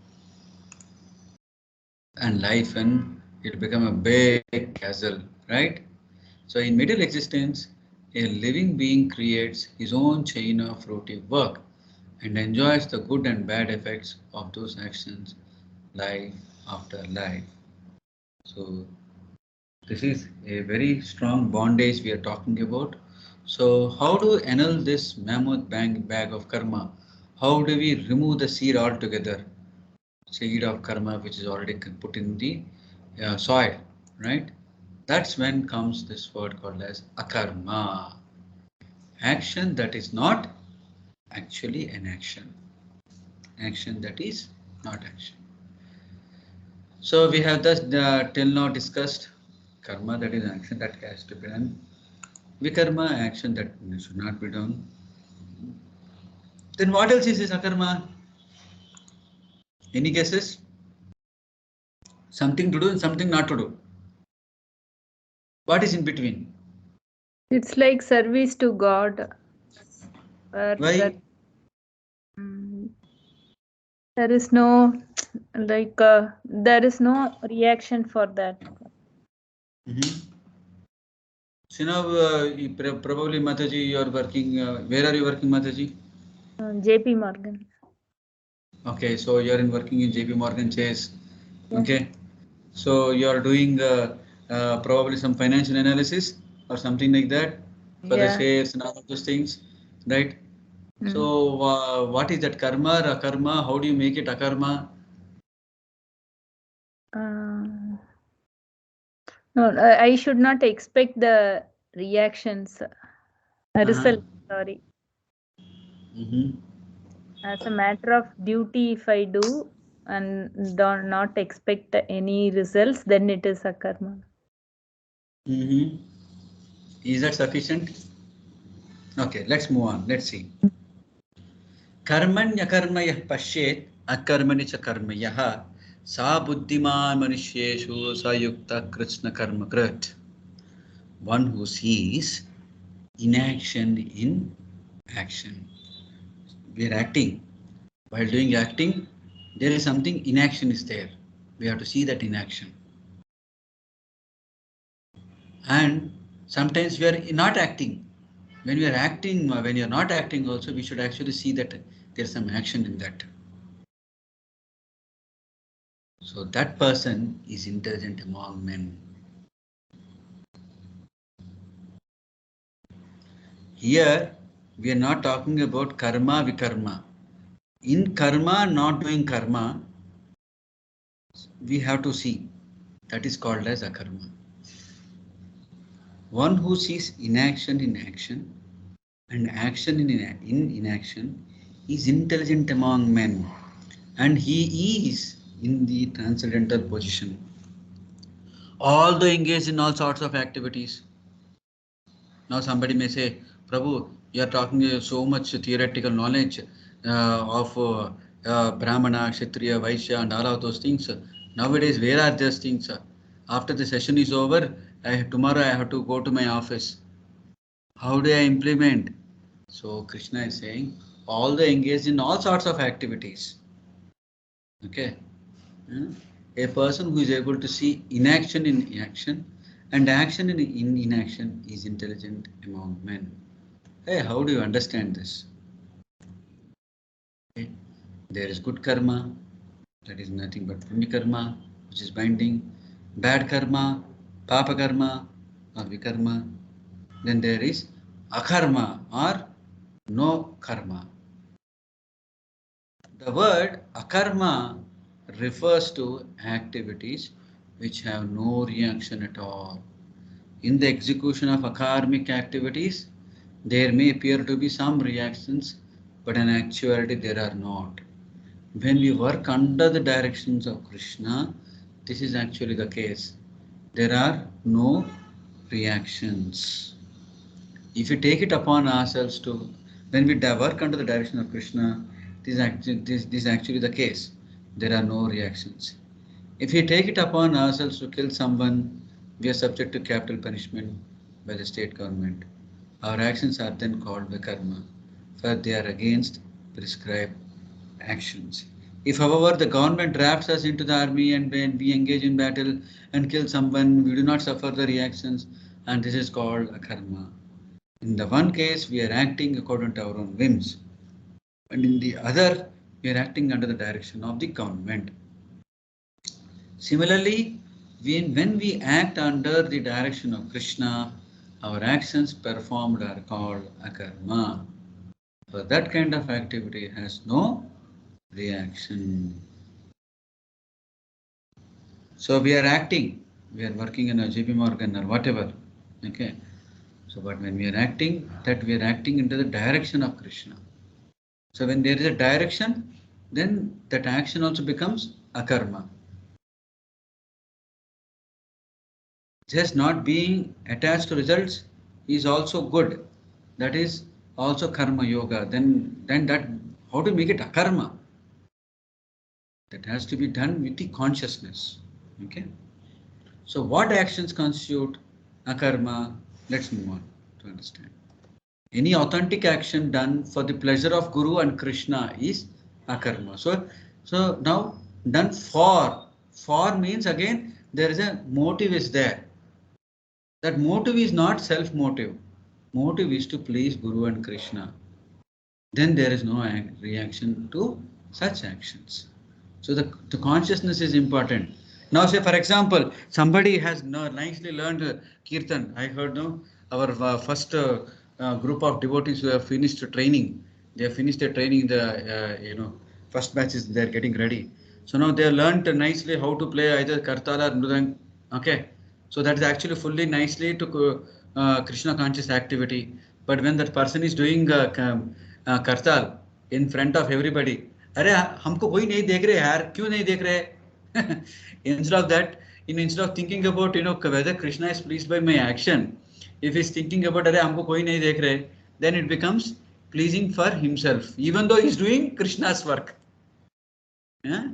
and life, and it will become a big castle, right? So in middle existence, a living being creates his own chain of routine work and enjoys the good and bad effects of those actions life after life. So this is a very strong bondage we are talking about. So how do we annul this mammoth bag of karma? How do we remove the seed altogether? Seed of karma which is already put in the soil, right? That's when comes this word called as akarma. Action that is not actually an action. Action that is not action. So we have thus till now discussed karma, that is action that has to be done. Vikarma, action that should not be done. Then what else is this akarma? Any guesses? Something to do and something not to do. What is in between? It's like service to God. Or Why? that there is no there is no reaction for that. So now probably Mataji, you are working. Where are you working, Mataji? JP Morgan. Okay, so you are working in JP Morgan Chase. Yes. Okay, so you are doing probably some financial analysis or something like that for the Yeah. shares and all of those things, right? Mm. So what is that karma or akarma? How do you make it akarma? No, I should not expect the reactions. Result, sorry. Mhm. As a matter of duty, if I do and do not expect any results, then it is a karma. Mhm. Is that sufficient? Okay, let's move on. Let's see. कर्मण्यकर्मयः पश्येत् अकर्मणि च कर्मयः सा बुद्धिमान् मनुष्येषु स युक्तः कृत्स्नकर्मकृत्. One who sees inaction in action. We are acting. While doing acting, there is something inaction is there. We have to see that inaction. And sometimes we are not acting. When we are acting, when you are not acting also, we should actually see that there is some action in that. So that person is intelligent among men. Here, we are not talking about karma vikarma. In karma, not doing karma, we have to see. That is called as akarma. One who sees inaction in action and action in inaction is intelligent among men, and he is in the transcendental position. Although engaged in all sorts of activities. Now somebody may say, Prabhu, you are talking so much theoretical knowledge of Brahmana, Kshatriya, Vaishya and all of those things. Nowadays, where are those things? After the session is over, tomorrow I have to go to my office. How do I implement? So Krishna is saying, all the engaged in all sorts of activities. Okay. A person who is able to see inaction in action and action in inaction is intelligent among men. Hey, how do you understand this? Okay. There is good karma, that is nothing but punya karma, which is binding, bad karma, papa karma or vikarma. Then there is akarma or no karma. The word akarma refers to activities which have no reaction at all. In the execution of akarmic activities, there may appear to be some reactions, but in actuality there are not. When we work under the directions of Krishna, this is actually the case. There are no reactions. If we take it upon ourselves to, when we work under the direction of Krishna, this is actually the case. There are no reactions. If we take it upon ourselves to kill someone, we are subject to capital punishment by the state government. Our actions are then called vikarma, for they are against prescribed actions. If, however, the government drafts us into the army and when we engage in battle and kill someone, we do not suffer the reactions, and this is called a karma. In the one case, we are acting according to our own whims, and in the other, we are acting under the direction of the government. Similarly, when we act under the direction of Krishna, our actions performed are called akarma. So that kind of activity has no reaction. So we are acting, we are working in a JP Morgan or whatever. Okay. So but when we are acting, that we are acting into the direction of Krishna. So when there is a direction, then that action also becomes akarma. Just not being attached to results is also good. That is also karma yoga. Then that how to make it akarma? That has to be done with the consciousness. Okay. So what actions constitute akarma? Let's move on to understand. Any authentic action done for the pleasure of Guru and Krishna is akarma. So now done for means again there is a motive is there. That motive is not self motive. Motive is to please Guru and Krishna. Then there is no reaction to such actions. So the consciousness is important. Now, say for example, somebody has nicely learned Kirtan. I heard no, our first group of devotees who have finished training. They have finished their training. The first batch is they are getting ready. So now they have learned nicely how to play either Kartala or Mridang. Okay, so that is actually fully nicely to Krishna conscious activity. But when that person is doing Kartal in front of everybody, अरे हमको कोई नहीं देख रहे यार, क्यों नहीं देख रहे? Instead of that, instead of thinking about whether Krishna is pleased by my action, if he's thinking about अरे हमको कोई नहीं देख रहे, then it becomes pleasing for himself, even though he's doing Krishna's work. Yeah?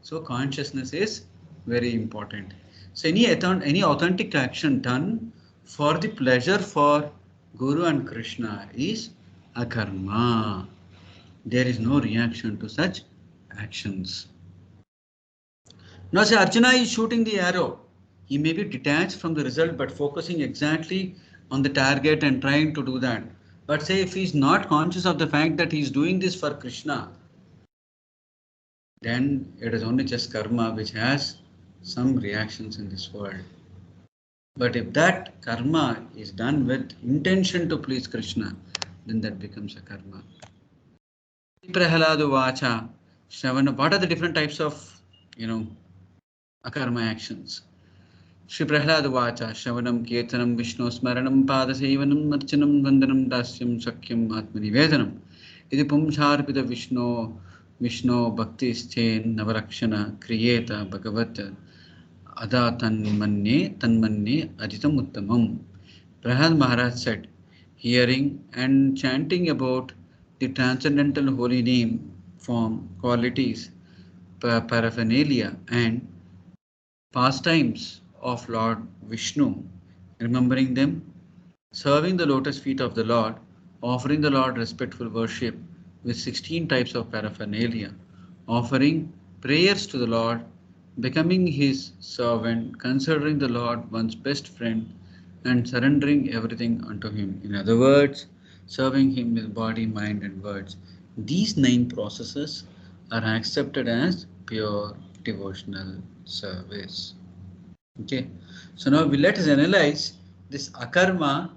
So consciousness is very important. So any authentic action done for the pleasure for Guru and Krishna is akarma. There is no reaction to such actions. Now say Arjuna is shooting the arrow. He may be detached from the result but focusing exactly on the target and trying to do that. But say if he is not conscious of the fact that he is doing this for Krishna, then it is only just karma which has some reactions in this world. But if that karma is done with intention to please Krishna, then that becomes a karma. Prahaladu vacha, Shravana, what are the different types of, akarma actions? Shri Prahlad Vacha, Shravanam, Kirtanam, Vishnu Smaranam, Padasevanam, Archanam, Vandanam, Dasyam, Sakyam, Atmanivedanam. Idi Pumsharpita Vishnu Bhakti Sthen, Navarakshana, Kriyeta, Bhagavat, Ada Tanmanne, Ajitam Uttamam. Prahlad Maharaj said, hearing and chanting about the transcendental holy name, form, qualities, paraphernalia, and pastimes of Lord Vishnu, remembering them, serving the lotus feet of the Lord, offering the Lord respectful worship with 16 types of paraphernalia, offering prayers to the Lord, becoming his servant, considering the Lord one's best friend, and surrendering everything unto him. In other words, serving him with body, mind, and words. These 9 processes are accepted as pure devotional service. Okay, so now let us analyze this akarma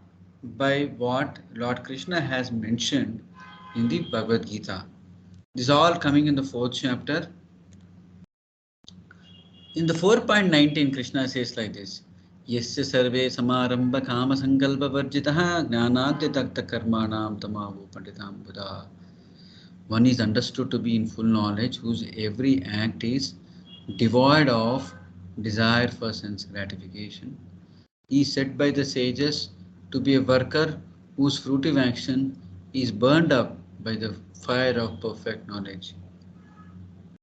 by what Lord Krishna has mentioned in the Bhagavad Gita. This is all coming in the 4th chapter. In the 4.19, Krishna says like this: Yasya sarve samarambha kama sankalpa varjitaha jnanadya takta karmanam tamavu panditam buddha. One is understood to be in full knowledge, whose every act is devoid of desire for sense gratification. He is said by the sages to be a worker whose fruitive action is burned up by the fire of perfect knowledge.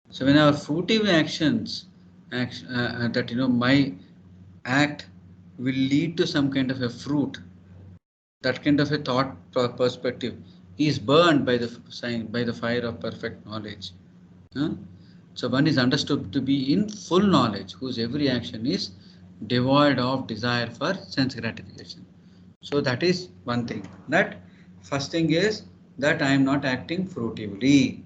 So when our fruitive actions, that my act will lead to some kind of a fruit, that kind of a thought perspective is burned by the fire of perfect knowledge. So one is understood to be in full knowledge, whose every action is devoid of desire for sense gratification. So that is one thing. That first thing is that I am not acting fruitively.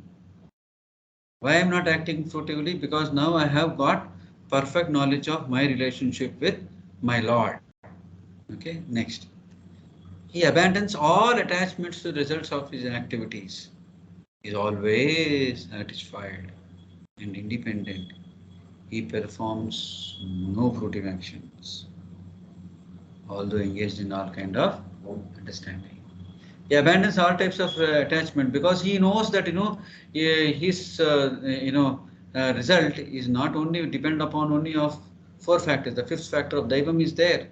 Why I am not acting fruitively? Because now I have got perfect knowledge of my relationship with my Lord. Okay, next. He abandons all attachments to the results of his activities. He is always satisfied and independent. He performs no fruitive actions, although engaged in all kind of understanding. He abandons all types of attachment because he knows that his result is not only depend upon only of 4 factors. The 5th factor of Daivam is there.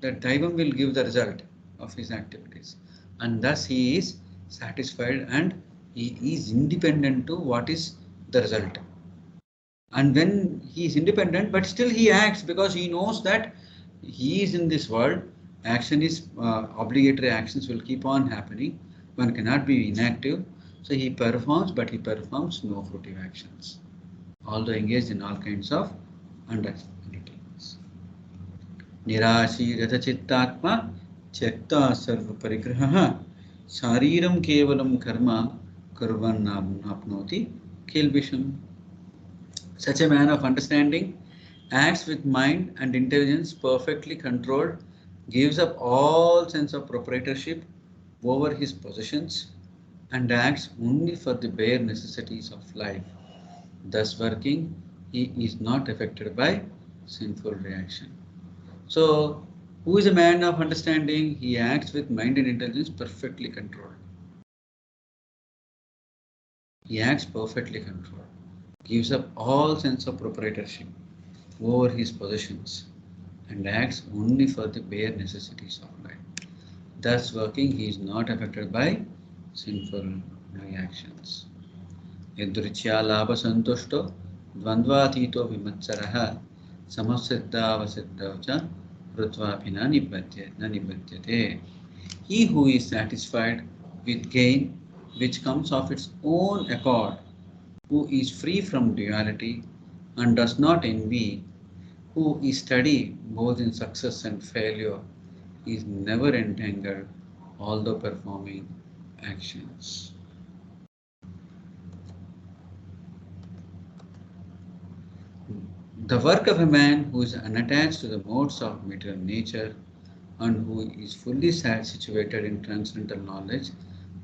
That Daivam will give the result of his activities, and thus he is satisfied and he is independent to what is the result. And when he is independent, but still he acts because he knows that he is in this world. Action is obligatory actions will keep on happening. One cannot be inactive. So he performs, but he performs no fruitive actions, although engaged in all kinds of undertakings. Nirashirata chittatma chetta sarva parigraha shariram kevalam karma kurvan apnoti kilbisham. Such a man of understanding acts with mind and intelligence perfectly controlled, gives up all sense of proprietorship over his possessions, and acts only for the bare necessities of life. Thus working, he is not affected by sinful reaction. So, who is a man of understanding? He acts with mind and intelligence perfectly controlled. He acts perfectly controlled, gives up all sense of proprietorship over his possessions, and acts only for the bare necessities of life. Thus working, he is not affected by sinful reactions. यदृच्छया लाभसन्तुष्टो द्वन्द्वातीतो विमत्सरः समसिद्धावसिद्धौ च कृत्वापि न निबध्यते. He who is satisfied with gain which comes of its own accord, who is free from duality and does not envy, who is steady both in success and failure, is never entangled although performing actions. The work of a man who is unattached to the modes of material nature and who is fully situated in transcendental knowledge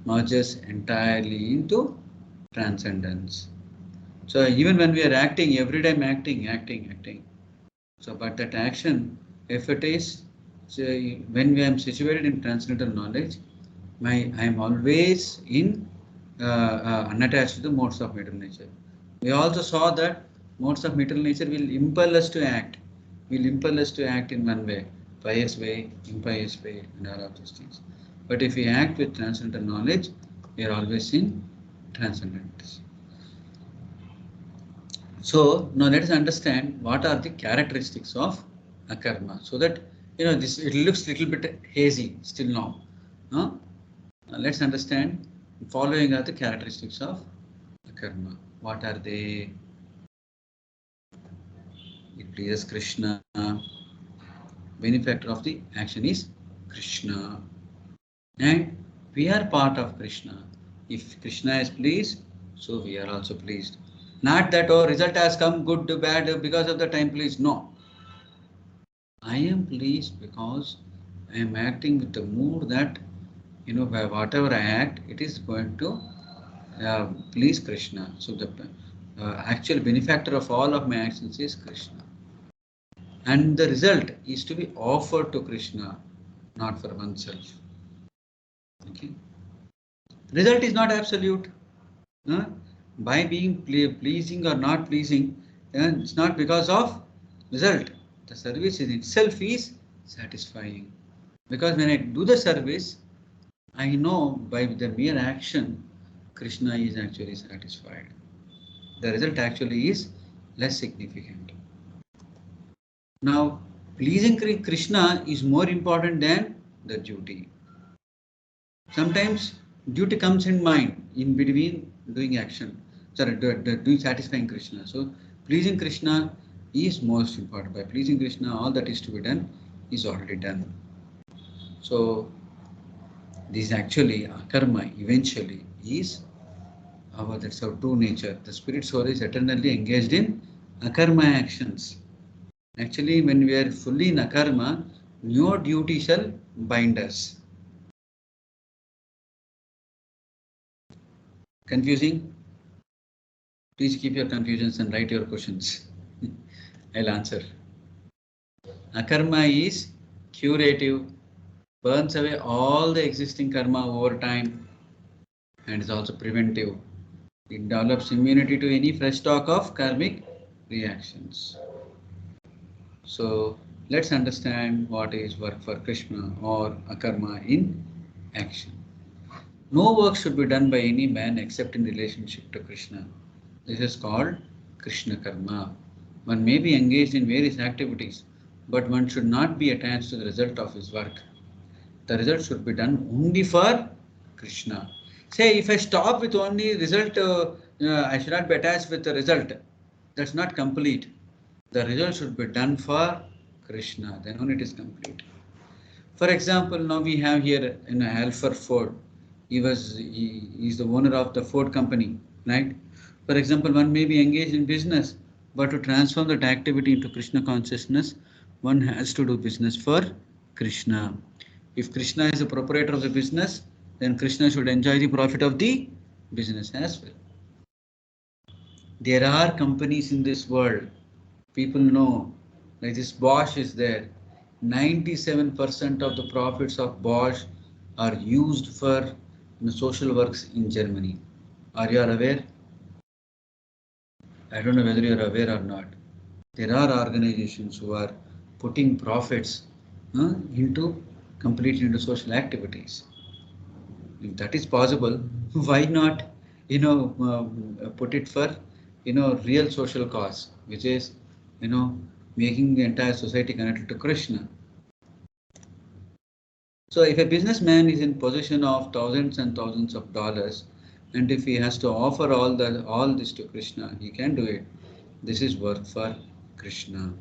merges entirely into transcendence. So even when we are acting, every time acting. So but that action, if it is, so when we am situated in transcendental knowledge, I am always in unattached to the modes of material nature. We also saw that modes of material nature will impel us to act, in one way, pious way, impious way, and all of those things. But if we act with transcendental knowledge, we are always in transcendence. So now let us understand what are the characteristics of akarma, so that this it looks little bit hazy still now. Now let's understand following are the characteristics of akarma. What are they? It pleases Krishna. Benefactor of the action is Krishna, and we are part of Krishna. If Krishna is pleased, so we are also pleased. Not that result has come good, bad because of the time pleased. No, I am pleased because I am acting with the mood that by whatever I act, it is going to please Krishna. So the actual benefactor of all of my actions is Krishna, and the result is to be offered to Krishna, not for oneself. Okay. Result is not absolute. By being pleasing or not pleasing, it's not because of result. The service in itself is satisfying. Because when I do the service, I know by the mere action, Krishna is actually satisfied. The result actually is less significant. Now, pleasing Krishna is more important than the duty. Sometimes duty comes in mind in between doing action. Sorry, doing satisfying Krishna. So pleasing Krishna is most important. By pleasing Krishna, all that is to be done is already done. So this actually karma eventually is that's our true nature. The spirit soul is eternally engaged in akarma actions. Actually, when we are fully in akarma, no duty shall bind us. Confusing? Please keep your confusions and write your questions. I'll answer. Akarma is curative, burns away all the existing karma over time, and is also preventive. It develops immunity to any fresh stock of karmic reactions. So let's understand what is work for Krishna or akarma in action. No work should be done by any man except in relationship to Krishna. This is called Krishna karma. One may be engaged in various activities, but one should not be attached to the result of his work. The result should be done only for Krishna. Say, if I stop with only result, I should not be attached with the result. That's not complete. The result should be done for Krishna. Then only it is complete. For example, now we have here in Alfred Ford. He is the owner of the Ford company, right? For example, one may be engaged in business, But to transform that activity into Krishna consciousness, one has to do business for Krishna. If Krishna is the proprietor of the business, then Krishna should enjoy the profit of the business as well. There are companies in this world, people know, like this Bosch is there. 97% of the profits of Bosch are used for social works in Germany. Are you aware? I don't know whether you are aware or not. There are organizations who are putting profits into completely into social activities. If that is possible, why not, put it for, real social cause, which is, making the entire society connected to Krishna. So if a businessman is in possession of thousands and thousands of dollars, and if he has to offer all this to Krishna, he can do it. This is work for Krishna.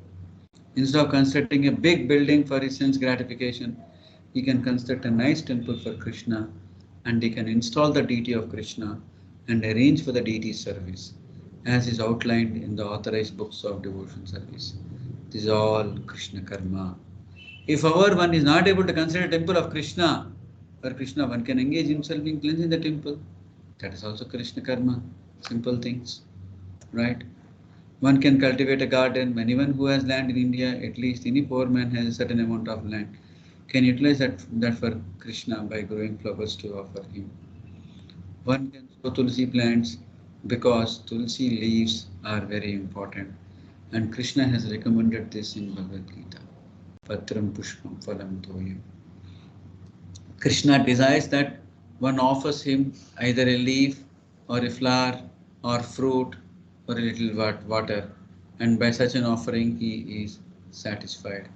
Instead of constructing a big building for his sense gratification, he can construct a nice temple for Krishna, and he can install the deity of Krishna and arrange for the deity's service, as is outlined in the authorized books of devotion service. This is all Krishna karma. If however one is not able to consider a temple of Krishna, for Krishna one can engage himself in cleansing the temple. That is also Krishna karma. Simple things, right? One can cultivate a garden. Anyone who has land in India, at least any poor man has a certain amount of land, can utilize that for Krishna by growing flowers to offer him. One can sow tulsi plants because tulsi leaves are very important, and Krishna has recommended this in Bhagavad Gita. Patram pushpam phalam toyam. Krishna desires that one offers him either a leaf or a flower or fruit or a little water, and by such an offering he is satisfied.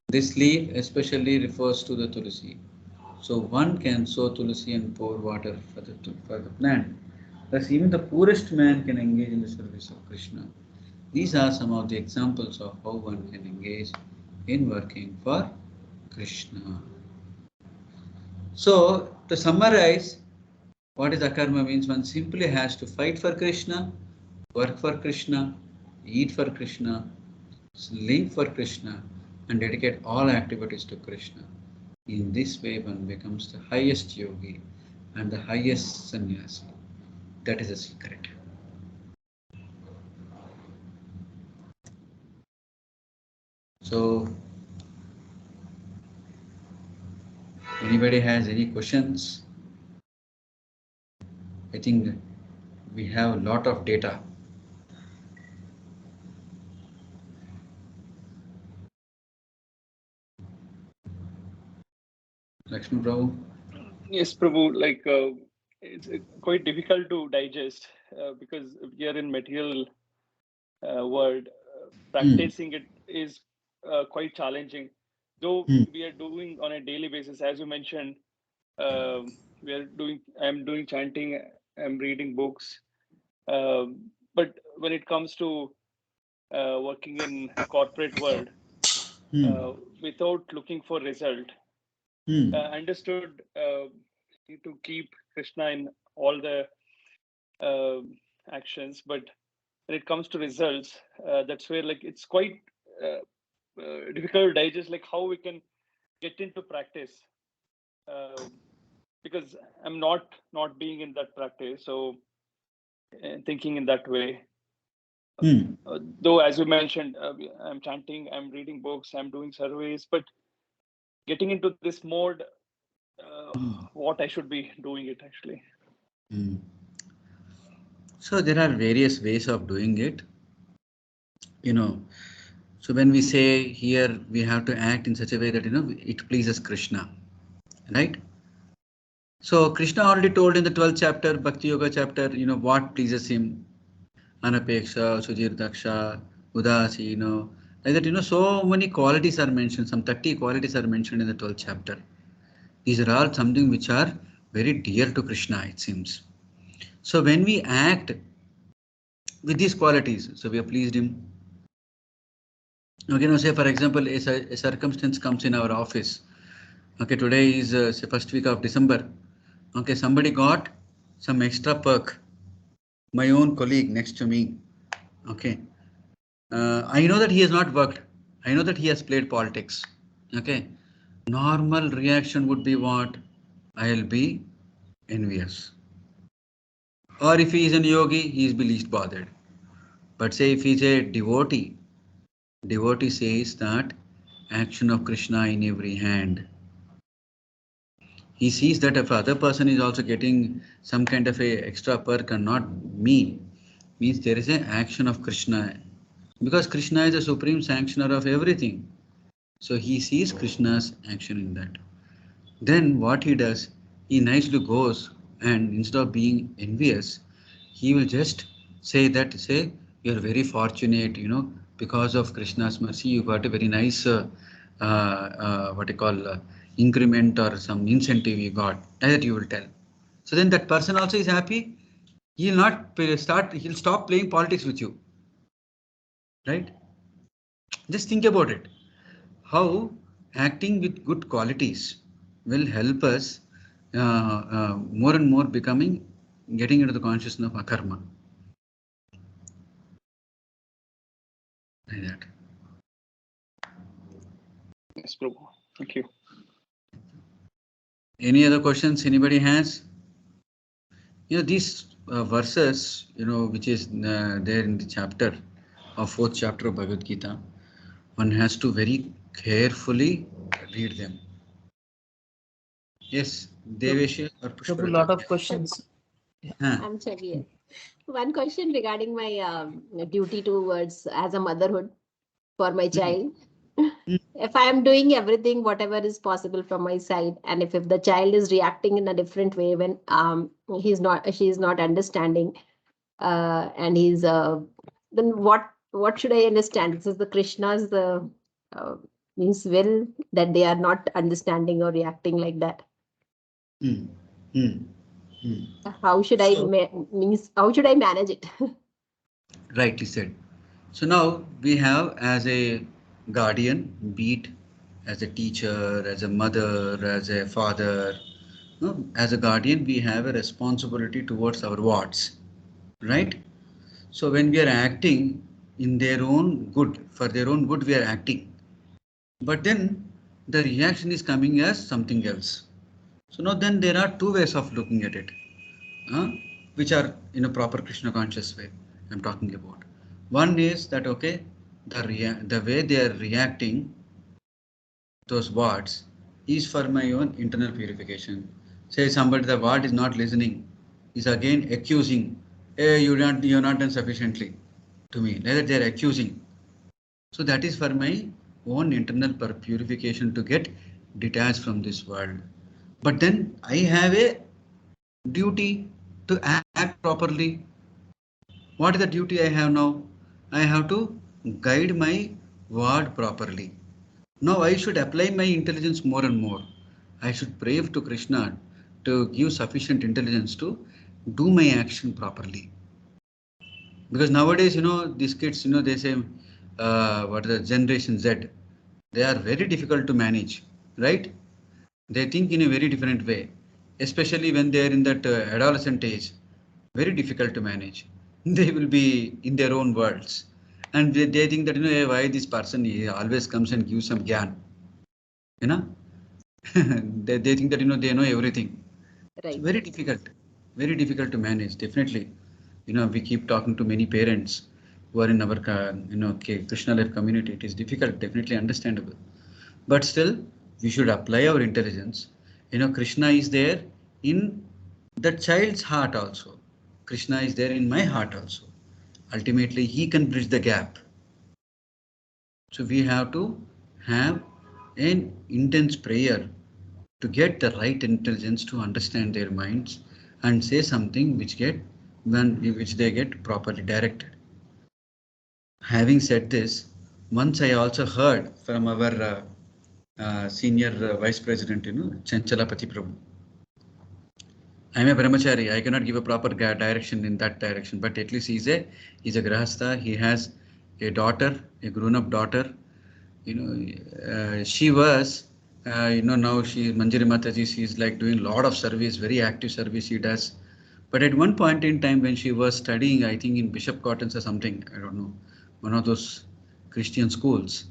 This leaf especially refers to the tulsi. So one can sow tulsi and pour water for the plant. Thus even the poorest man can engage in the service of Krishna. These are some of the examples of how one can engage in working for Krishna. So, to summarize, what is akarma means one simply has to fight for Krishna, work for Krishna, eat for Krishna, live for Krishna, and dedicate all activities to Krishna. In this way, one becomes the highest yogi and the highest sannyasi. That is the secret. So, anybody has any questions? I think we have a lot of data. Lakshmi Prabhu? Yes, Prabhu, like it's quite difficult to digest because we are in material world. Practicing it is quite challenging. Though we are doing on a daily basis, as you mentioned, I'm doing chanting, I'm reading books. But when it comes to working in corporate world, without looking for result, understood to keep Krishna in all the actions, but when it comes to results, that's where like it's quite difficult to digest, like how we can get into practice, because I'm not being in that practice, so thinking in that way. Though, as you mentioned, I'm chanting, I'm reading books, I'm doing surveys, but getting into this mode, what I should be doing it actually. So there are various ways of doing it. So when we say here we have to act in such a way that it pleases Krishna, right? So Krishna already told in the 12th chapter, Bhakti Yoga chapter, what pleases him. Anapeksha, Sujir Daksha, Udasi, like that, so many qualities are mentioned, some 30 qualities are mentioned in the 12th chapter. These are all something which are very dear to Krishna, it seems. So when we act with these qualities, so we have pleased him. Okay, now say for example, a circumstance comes in our office. Okay, today is say first week of December. Okay, somebody got some extra perk. My own colleague next to me. Okay, I know that he has not worked. I know that he has played politics. Okay. Normal reaction would be what? I'll be envious. Or if he is a yogi, he is be least bothered. But say if he is a devotee, devotee says that action of Krishna in every hand. He sees that if other person is also getting some kind of a extra perk and not me, means there is an action of Krishna. Because Krishna is the supreme sanctioner of everything. So he sees Krishna's action in that. Then what he does, he nicely goes and instead of being envious, he will just say, you're very fortunate, because of Krishna's mercy, you got a very nice, what you call, increment or some incentive you got. Like that you will tell. So then that person also is happy. He'll stop playing politics with you. Right? Just think about it. How acting with good qualities will help us more and more getting into the consciousness of akarma. Like that. Yes, Prabhu. Thank you. Any other questions anybody has? These verses, which is there in the chapter of 4th chapter of Bhagavad Gita, one has to very carefully read them. Yes, Devesh or Prabhu, Pushparata. lot of questions. I'm Chavi. One question regarding my duty towards as a motherhood for my child. If I am doing everything, whatever is possible from my side, and if the child is reacting in a different way when she is not understanding, and he's then what should I understand? This is the Krishna's uh, means will that they are not understanding or reacting like that. Hmm. Hmm. Hmm. How should I how should I manage it? Rightly said. So now we have as a guardian, be it as a teacher, as a mother, as a father, no? As a guardian, we have a responsibility towards our wards, right? So when we are acting in their own good, for their own good, we are acting. But then the reaction is coming as something else. So now then there are two ways of looking at it, which are in a proper Krishna conscious way I'm talking about. One is that okay, the way they are reacting those words is for my own internal purification. Say somebody the word is not listening, is again accusing, hey, you're not done sufficiently to me. Like that they are accusing. So that is for my own internal purification to get detached from this world. But then I have a duty to act properly. What is the duty I have now? I have to guide my word properly. Now I should apply my intelligence more and more. I should pray to Krishna to give sufficient intelligence to do my action properly. Because nowadays, these kids, they say, what is the Generation Z? They are very difficult to manage, right? They think in a very different way, especially when they are in that adolescent age. Very difficult to manage. They will be in their own worlds, and they think that hey, why this person he always comes and gives some gyan, you know. They think that they know everything. It's Right. very difficult to manage. Definitely, we keep talking to many parents who are in our Krishna life community. It is difficult, definitely understandable. But still, we should apply our intelligence. Krishna is there in the child's heart also. Krishna is there in my heart also. Ultimately, he can bridge the gap. So we have to have an intense prayer to get the right intelligence to understand their minds and say something which they get properly directed. Having said this, once I also heard from our senior vice president, Chanchalapati Prabhu. I am a brahmachari. I cannot give a proper direction in that direction, but at least he's a grahastha. He has a daughter, a grown-up daughter. She was, now Manjari Mataji, she's like doing a lot of service, very active service she does. But at one point in time when she was studying, I think in Bishop Cottons or something, I don't know, one of those Christian schools.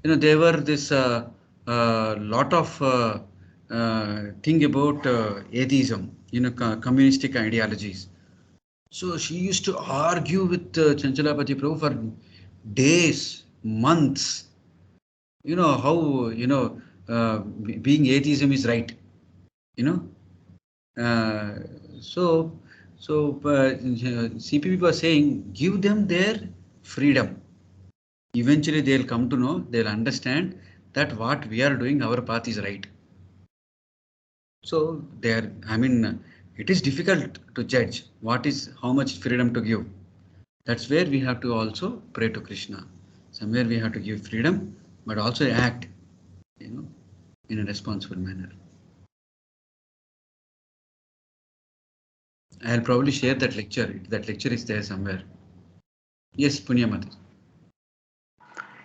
There were this lot of thing about atheism, communistic ideologies. So she used to argue with Chanchalapati Prabhu for days, months. How being atheism is right. You know, uh, so CPP was saying, give them their freedom. Eventually, they'll come to know, they'll understand that what we are doing, our path is right. So there, it is difficult to judge how much freedom to give. That's where we have to also pray to Krishna. Somewhere we have to give freedom, but also act, in a responsible manner. I'll probably share that lecture. That lecture is there somewhere. Yes, Punyamati.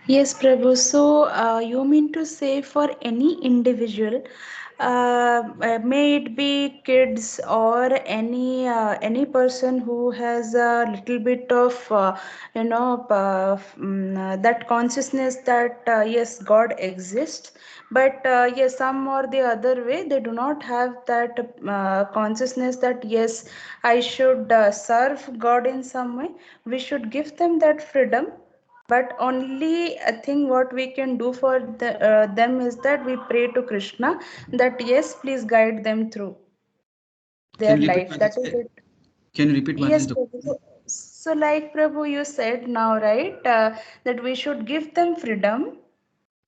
Yes, Prabhu. So, you mean to say for any individual, may it be kids or any person who has a little bit of that consciousness that yes, God exists, but yes, some or the other way they do not have that consciousness that yes, I should serve God in some way. We should give them that freedom, but only I think what we can do for them is that we pray to Krishna that yes, please guide them through Can their you repeat life. once? That is it. Can you repeat once? Yes, Prabhu. So like Prabhu, you said now, right, that we should give them freedom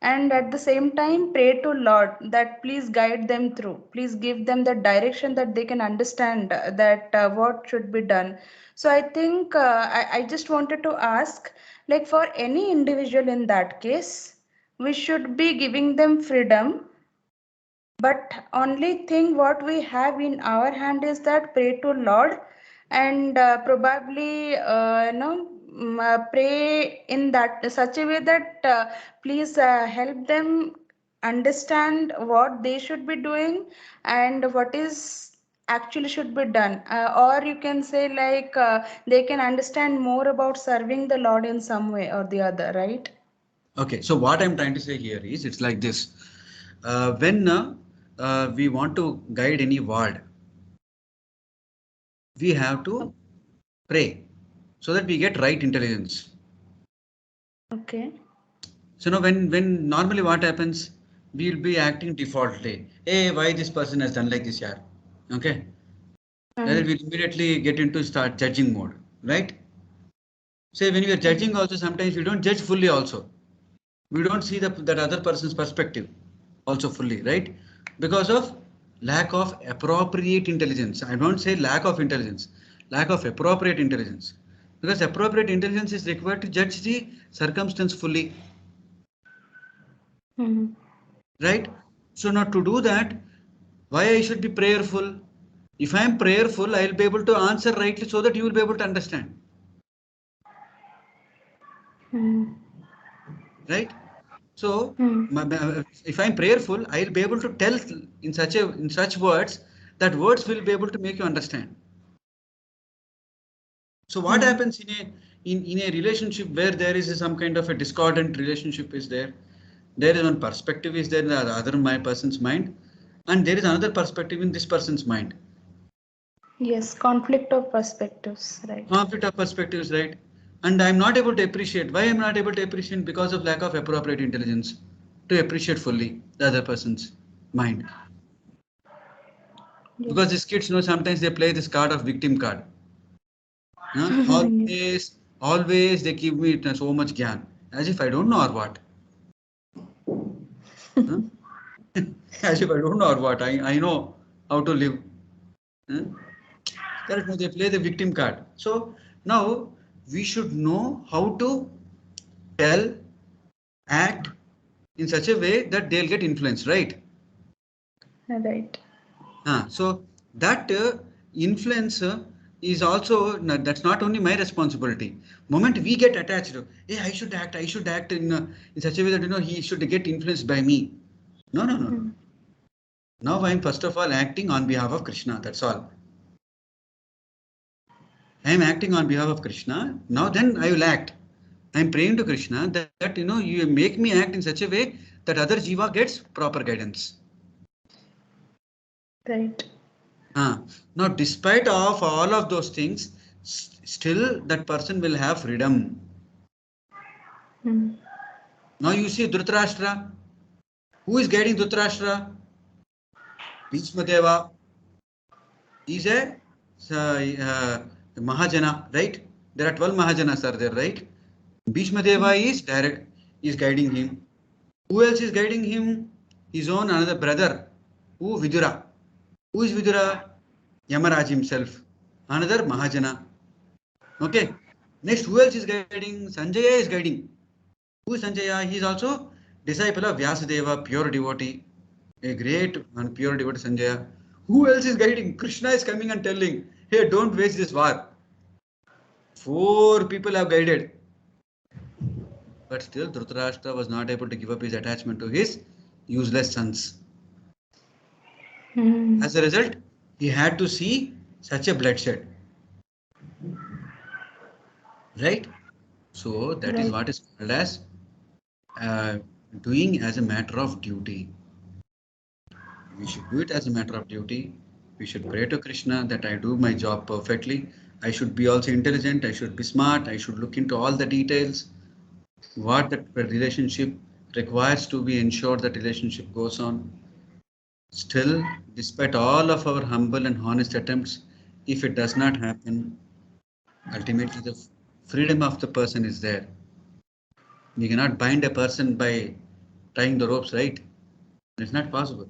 and at the same time pray to Lord that please guide them through, please give them the direction that they can understand that what should be done. So I think I just wanted to ask, like for any individual in that case, we should be giving them freedom, but only thing what we have in our hand is that pray to Lord and probably pray in that such a way that please help them understand what they should be doing and what is actually should be done, or you can say like they can understand more about serving the Lord in some way or the other, right? Okay, so what I'm trying to say here is, it's like this. When we want to guide any word, we have to pray so that we get right intelligence. Okay. So now when normally what happens, we'll be acting defaultly. Hey, why this person has done like this, yeah? Okay. Then we'll immediately get into start judging mode, right? Say when we are judging also, sometimes we don't judge fully also. We don't see that other person's perspective also fully, right? Because of lack of appropriate intelligence. I don't say lack of intelligence, lack of appropriate intelligence. Because appropriate intelligence is required to judge the circumstance fully, Mhm. right? So now to do that, why I should be prayerful? If I am prayerful, I will be able to answer rightly so that you will be able to understand, Mhm. right? So Mhm. if I'm prayerful, I'll be able to tell in such words that words will be able to make you understand. So what Mhm. happens in a relationship where there is some kind of a discordant relationship is there? There is one perspective is there in the other my person's mind, and there is another perspective in this person's mind. Yes, conflict of perspectives, right? Conflict of perspectives, right? And I'm not able to appreciate. Why I'm not able to appreciate? Because of lack of appropriate intelligence to appreciate fully the other person's mind. Because these Yes. kids know sometimes they play this card of victim card. Huh? Yes. Always they give me so much gyan, as if I don't know or what. Huh? As if I don't know or what. I know how to live. Huh? Correct. No, they play the victim card. So now we should know how to tell, act in such a way that they'll get influenced, right? Right. So that influence is also that's not only my responsibility. Moment we get attached, hey, I should act in such a way that he should get influenced by me. No, no, no, no. Mhm. Now I'm first of all acting on behalf of Krishna. That's all. I am acting on behalf of Krishna. Now then I will act I'm praying to Krishna that you make me act in such a way that other jiva gets proper guidance. Right. Now, despite of all of those things, still that person will have freedom. Now you see Dhritarashtra. Who is guiding Dhritarashtra? Bhishmadeva is a Mahajana, right? There are 12 Mahajanas are there, right? Bhishmadeva is guiding him. Who else is guiding him? His own another brother. Who? Vidura. Who is Vidura? Yamaraj himself. Another Mahajana. Okay. Next, who else is guiding? Sanjaya is guiding. Who is Sanjaya? He is also disciple of Vyasadeva, pure devotee. A great and pure devotee Sanjaya. Who else is guiding? Krishna is coming and telling, hey, don't waste this war. 4 people have guided. But still Dhritarashtra was not able to give up his attachment to his useless sons. As a result, he had to see such a bloodshed. Right? So that is what is called as doing as a matter of duty. We should do it as a matter of duty. We should pray to Krishna that I do my job perfectly. I should be also intelligent. I should be smart. I should look into all the details. What the relationship requires to be ensured that relationship goes on. Still, despite all of our humble and honest attempts, if it does not happen, ultimately the freedom of the person is there. You cannot bind a person by tying the ropes, right? It's not possible.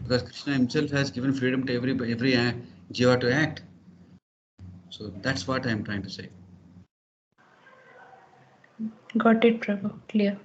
Because Krishna himself has given freedom to every jiva to act. So that's what I am trying to say. Got it, Prabhu. Clear.